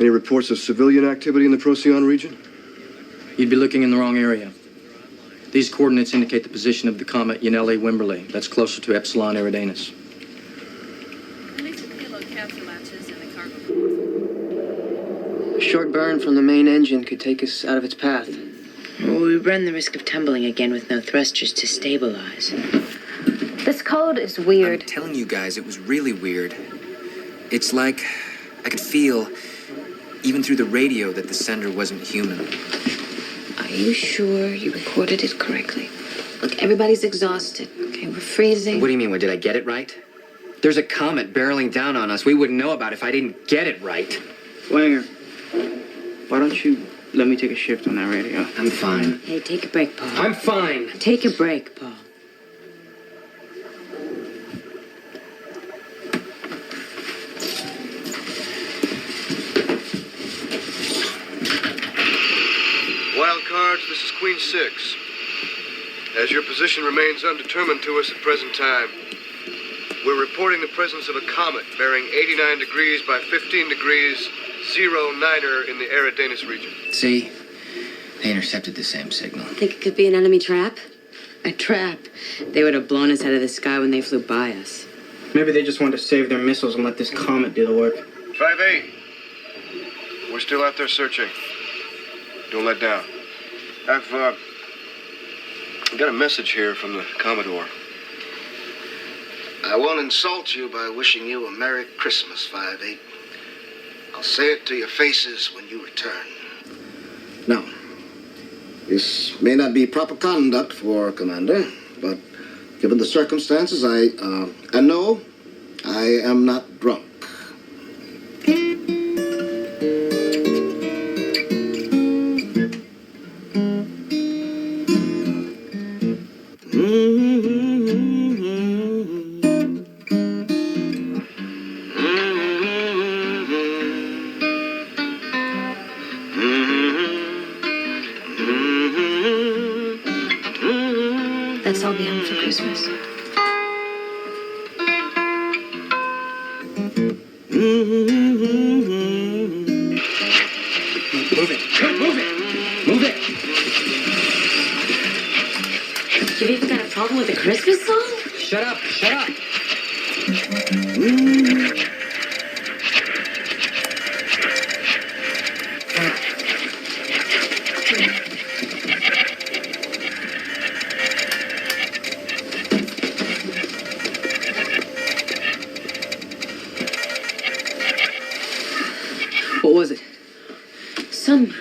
Any reports of civilian activity in the Procyon region? You'd be looking in the wrong area. These coordinates indicate the position of the comet Yanelli-Wimberley. That's closer to Epsilon Eridanus. A short burn from the main engine could take us out of its path. Well, we run the risk of tumbling again with no thrusters to stabilize. This code is weird. I'm telling you guys, it was really weird. It's like I could feel, even through the radio, that the sender wasn't human. Are you sure you recorded it correctly? Look, everybody's exhausted. Okay, we're freezing. What do you mean? What, did I get it right? There's a comet barreling down on us we wouldn't know about if I didn't get it right. Wanger, why don't you let me take a shift on that radio? I'm fine. Hey, take a break, Paul. I'm fine. Take a break, Paul. Wild cards, this is Queen 6. As your position remains undetermined to us at present time, we're reporting the presence of a comet bearing 89 degrees by 15 degrees, 09er in the Eridanus region. See? They intercepted the same signal. Think it could be an enemy trap? A trap? They would have blown us out of the sky when they flew by us. Maybe they just wanted to save their missiles and let this comet do the work. 5-8. We're still out there searching. Don't let down. I've got a message here from the Commodore. I won't insult you by wishing you a Merry Christmas, 5-8. I'll say it to your faces when you return. Now, this may not be proper conduct for a commander, but given the circumstances, I know I am not drunk. Let's all be home for Christmas. Move it. Move it. Move it. You've even got a problem with the Christmas song? Shut up. Shut up. What was it? Some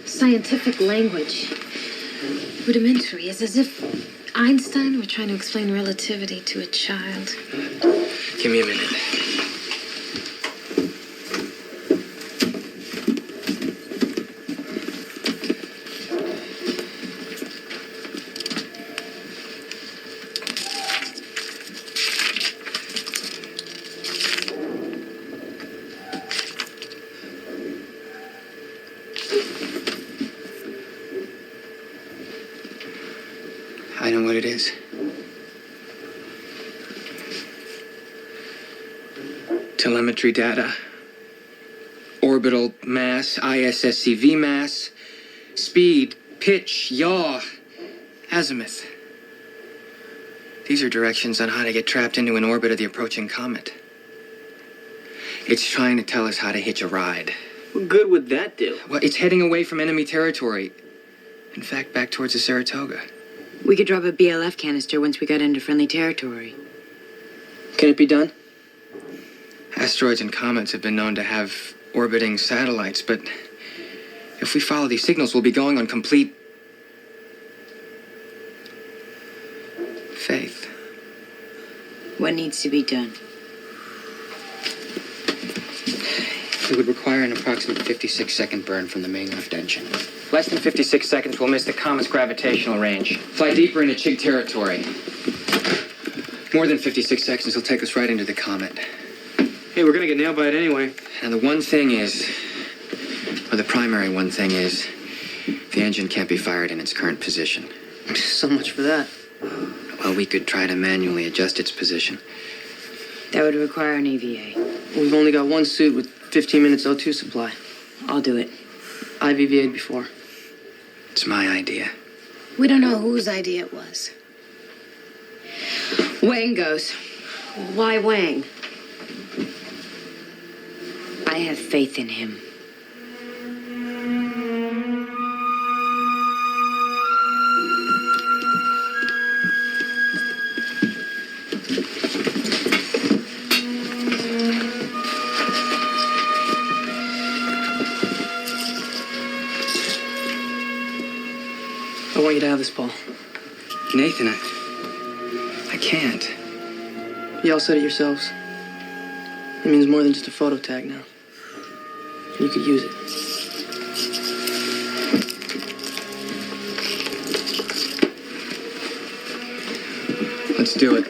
scientific language. Rudimentary. It's as if Einstein were trying to explain relativity to a child. Give me a minute. I know what it is. Telemetry data. Orbital mass, ISSCV mass, speed, pitch, yaw, azimuth. These are directions on how to get trapped into an orbit of the approaching comet. It's trying to tell us how to hitch a ride. What good would that do? Well, it's heading away from enemy territory. In fact, back towards the Saratoga. We could drop a BLF canister once we got into friendly territory. Can it be done? Asteroids and comets have been known to have orbiting satellites, but if we follow these signals, we'll be going on complete faith. What needs to be done? It would require an approximate 56-second burn from the main left engine. Less than 56 seconds will miss the comet's gravitational range. Fly deeper into Chig territory. More than 56 seconds will take us right into the comet. Hey, we're gonna get nailed by it anyway. And the one thing is, or the primary one thing is, the engine can't be fired in its current position. So much for that. Well, we could try to manually adjust its position. That would require an EVA. We've only got one suit with 15 minutes O2 supply. I'll do it. I've EVA'd before. It's my idea. We don't know whose idea it was. Wang goes. Why Wang? I have faith in him. I want you to have this, Paul. Nathan, I can't. Y'all said it yourselves. It means more than just a photo tag now. And you could use it. Let's do it.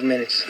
Minutes.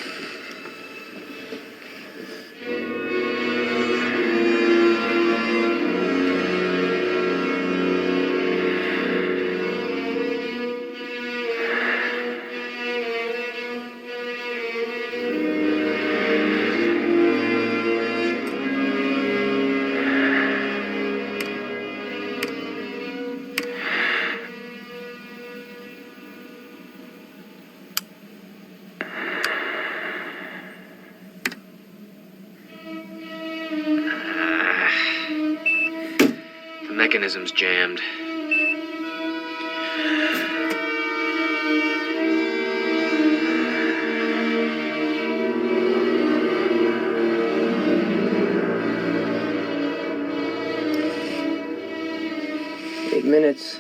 Mechanism's jammed. Minutes.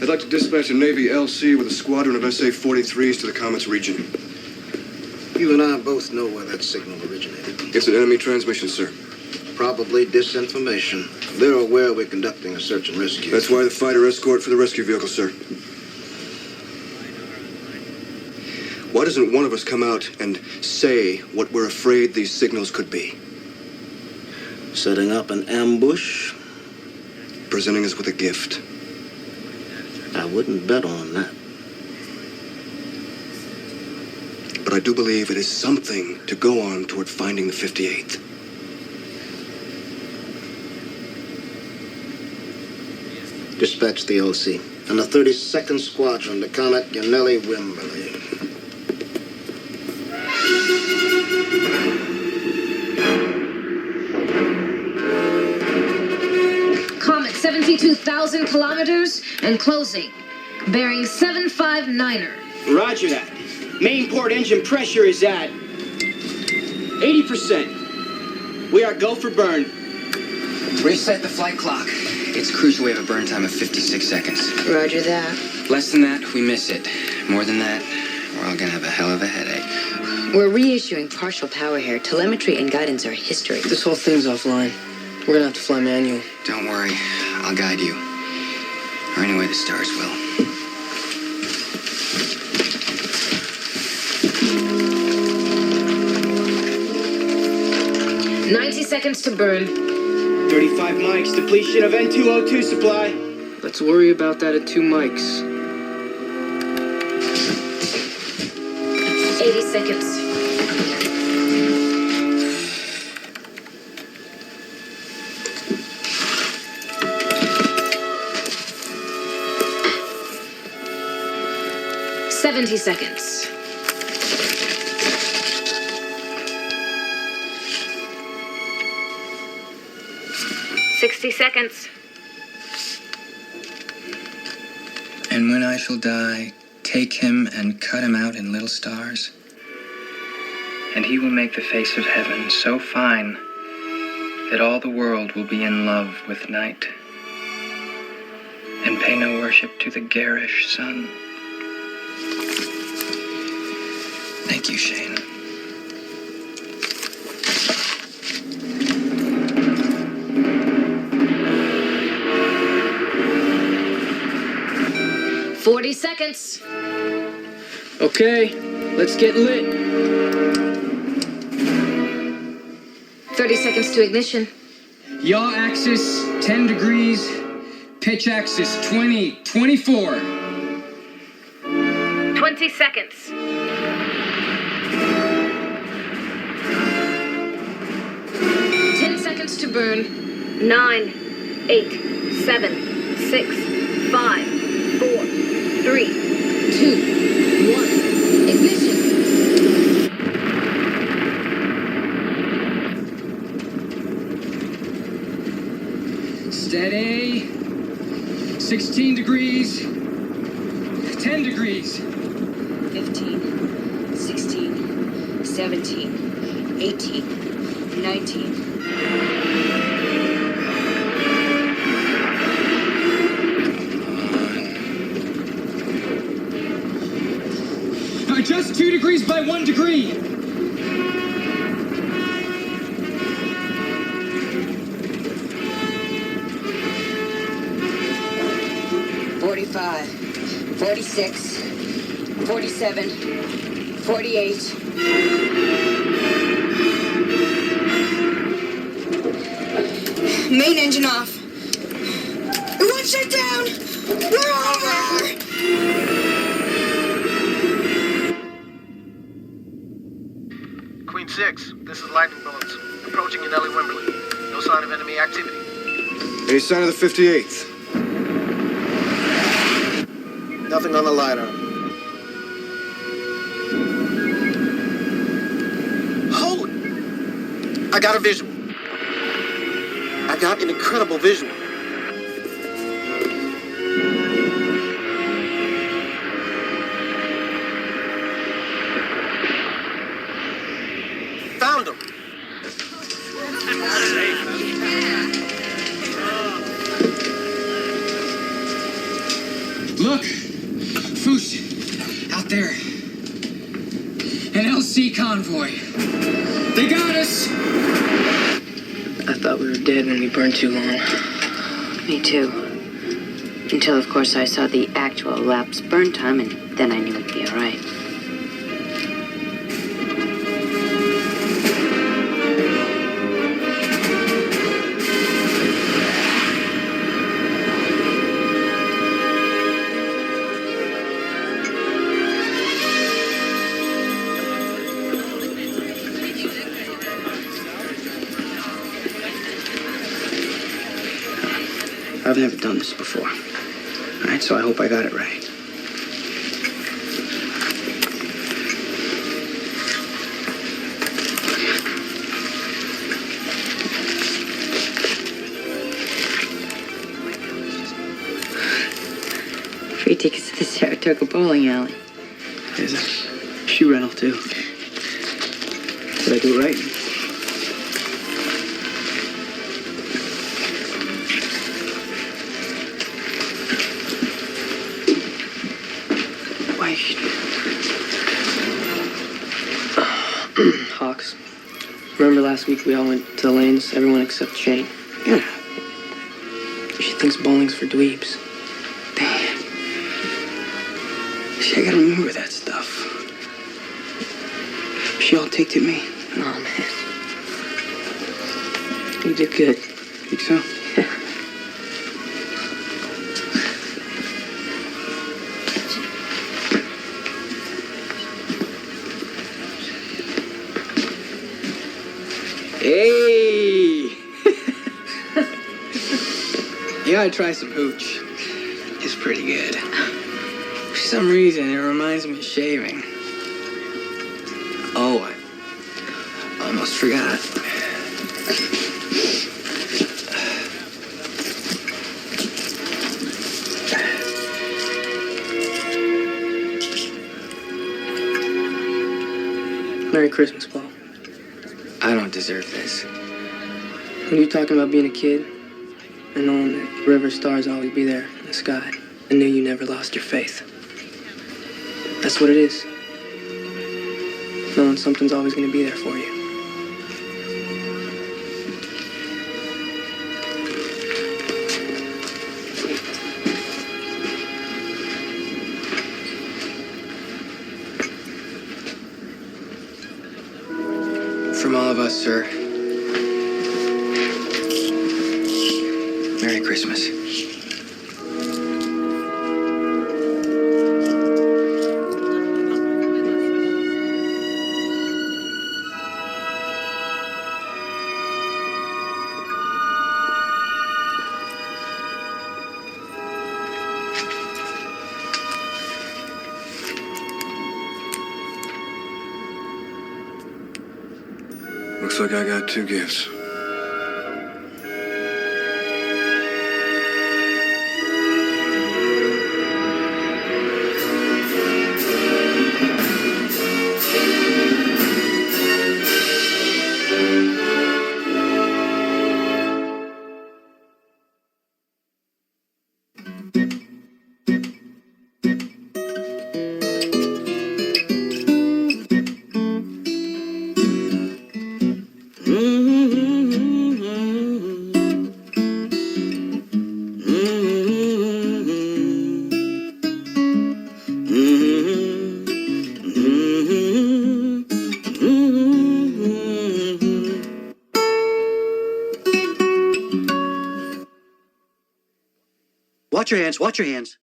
I'd like to dispatch a Navy LC with a squadron of SA-43s to the Comet's region. You and I both know where that signal originated. It's an enemy transmission, sir. Probably disinformation. They're aware we're conducting a search and rescue. That's why the fighter escort for the rescue vehicle, sir. Why doesn't one of us come out and say what we're afraid these signals could be? Setting up an ambush? Presenting us with a gift. I wouldn't bet on that. But I I do believe it is something to go on toward finding the 58th. Dispatch the OC. And the 32nd Squadron to Comet Yanelli Wimberley. Comet 72,000 kilometers and closing. Bearing 759er. Roger that. Main port engine pressure is at 80%. We are go for burn. Reset the flight clock. It's crucial we have a burn time of 56 seconds. Roger that. Less than that, we miss it. More than that, we're all gonna have a hell of a headache. We're reissuing partial power here. Telemetry and guidance are history. This whole thing's offline. We're gonna have to fly manual. Don't worry, I'll guide you. Or anyway the stars will. Seconds to burn. 35 mics, depletion of N2O2 supply. Let's worry about that at 2 mics. 80 seconds. $70 seconds. 60 seconds. And when I shall die, take him and cut him out in little stars. And he will make the face of heaven so fine that all the world will be in love with night and pay no worship to the garish sun. Thank you, Shane. $40 seconds. Okay, let's get lit. 30 seconds to ignition. Yaw axis 10 degrees, pitch axis 20, 24. 20 seconds. 10 seconds to burn. 9, 8, 7, 6, 5, 4, 3, 2, 1. Ignition. Steady. 16 degrees. 10 degrees. 15, 16, 17, 18, 19. Just 2 degrees by 1 degree. $45, $46, $47, $48. Main engine off. One shut down. We're over. Queen 6, this is lightning bullets. Approaching Yanelli Wimberley. No sign of enemy activity. Any sign of the 58th? Nothing on the LiDAR. Holy! I got a visual. I got an incredible visual. Found him. Look, Foosh, out there. An LC convoy. They got us. I thought we were dead when we burned too long. Me too. Until, of course, I saw the actual elapsed burn time, and then I knew it'd be all right. I've never done this before. All right, so I hope I got it right. Free tickets to the Saratoga bowling alley. There's a shoe rental, too. Did I do it right? Hawks, remember last week we all went to the lanes, everyone except Shane? Yeah. She thinks bowling's for dweebs. Damn. See, I gotta remember that stuff. She all ticked at me. Oh, man. You did good. Think so? Hey! You gotta try some hooch. It's pretty good. For some reason, it reminds me of shaving. Oh, I almost forgot. Merry Christmas, Paul. I don't deserve this. When you're talking about being a kid and knowing that the river stars always be there in the sky and knew you never lost your faith. That's what it is. Knowing something's always going to be there for you. From all of us, sir. Merry Christmas. Looks like I got two gifts. Watch your hands, watch your hands.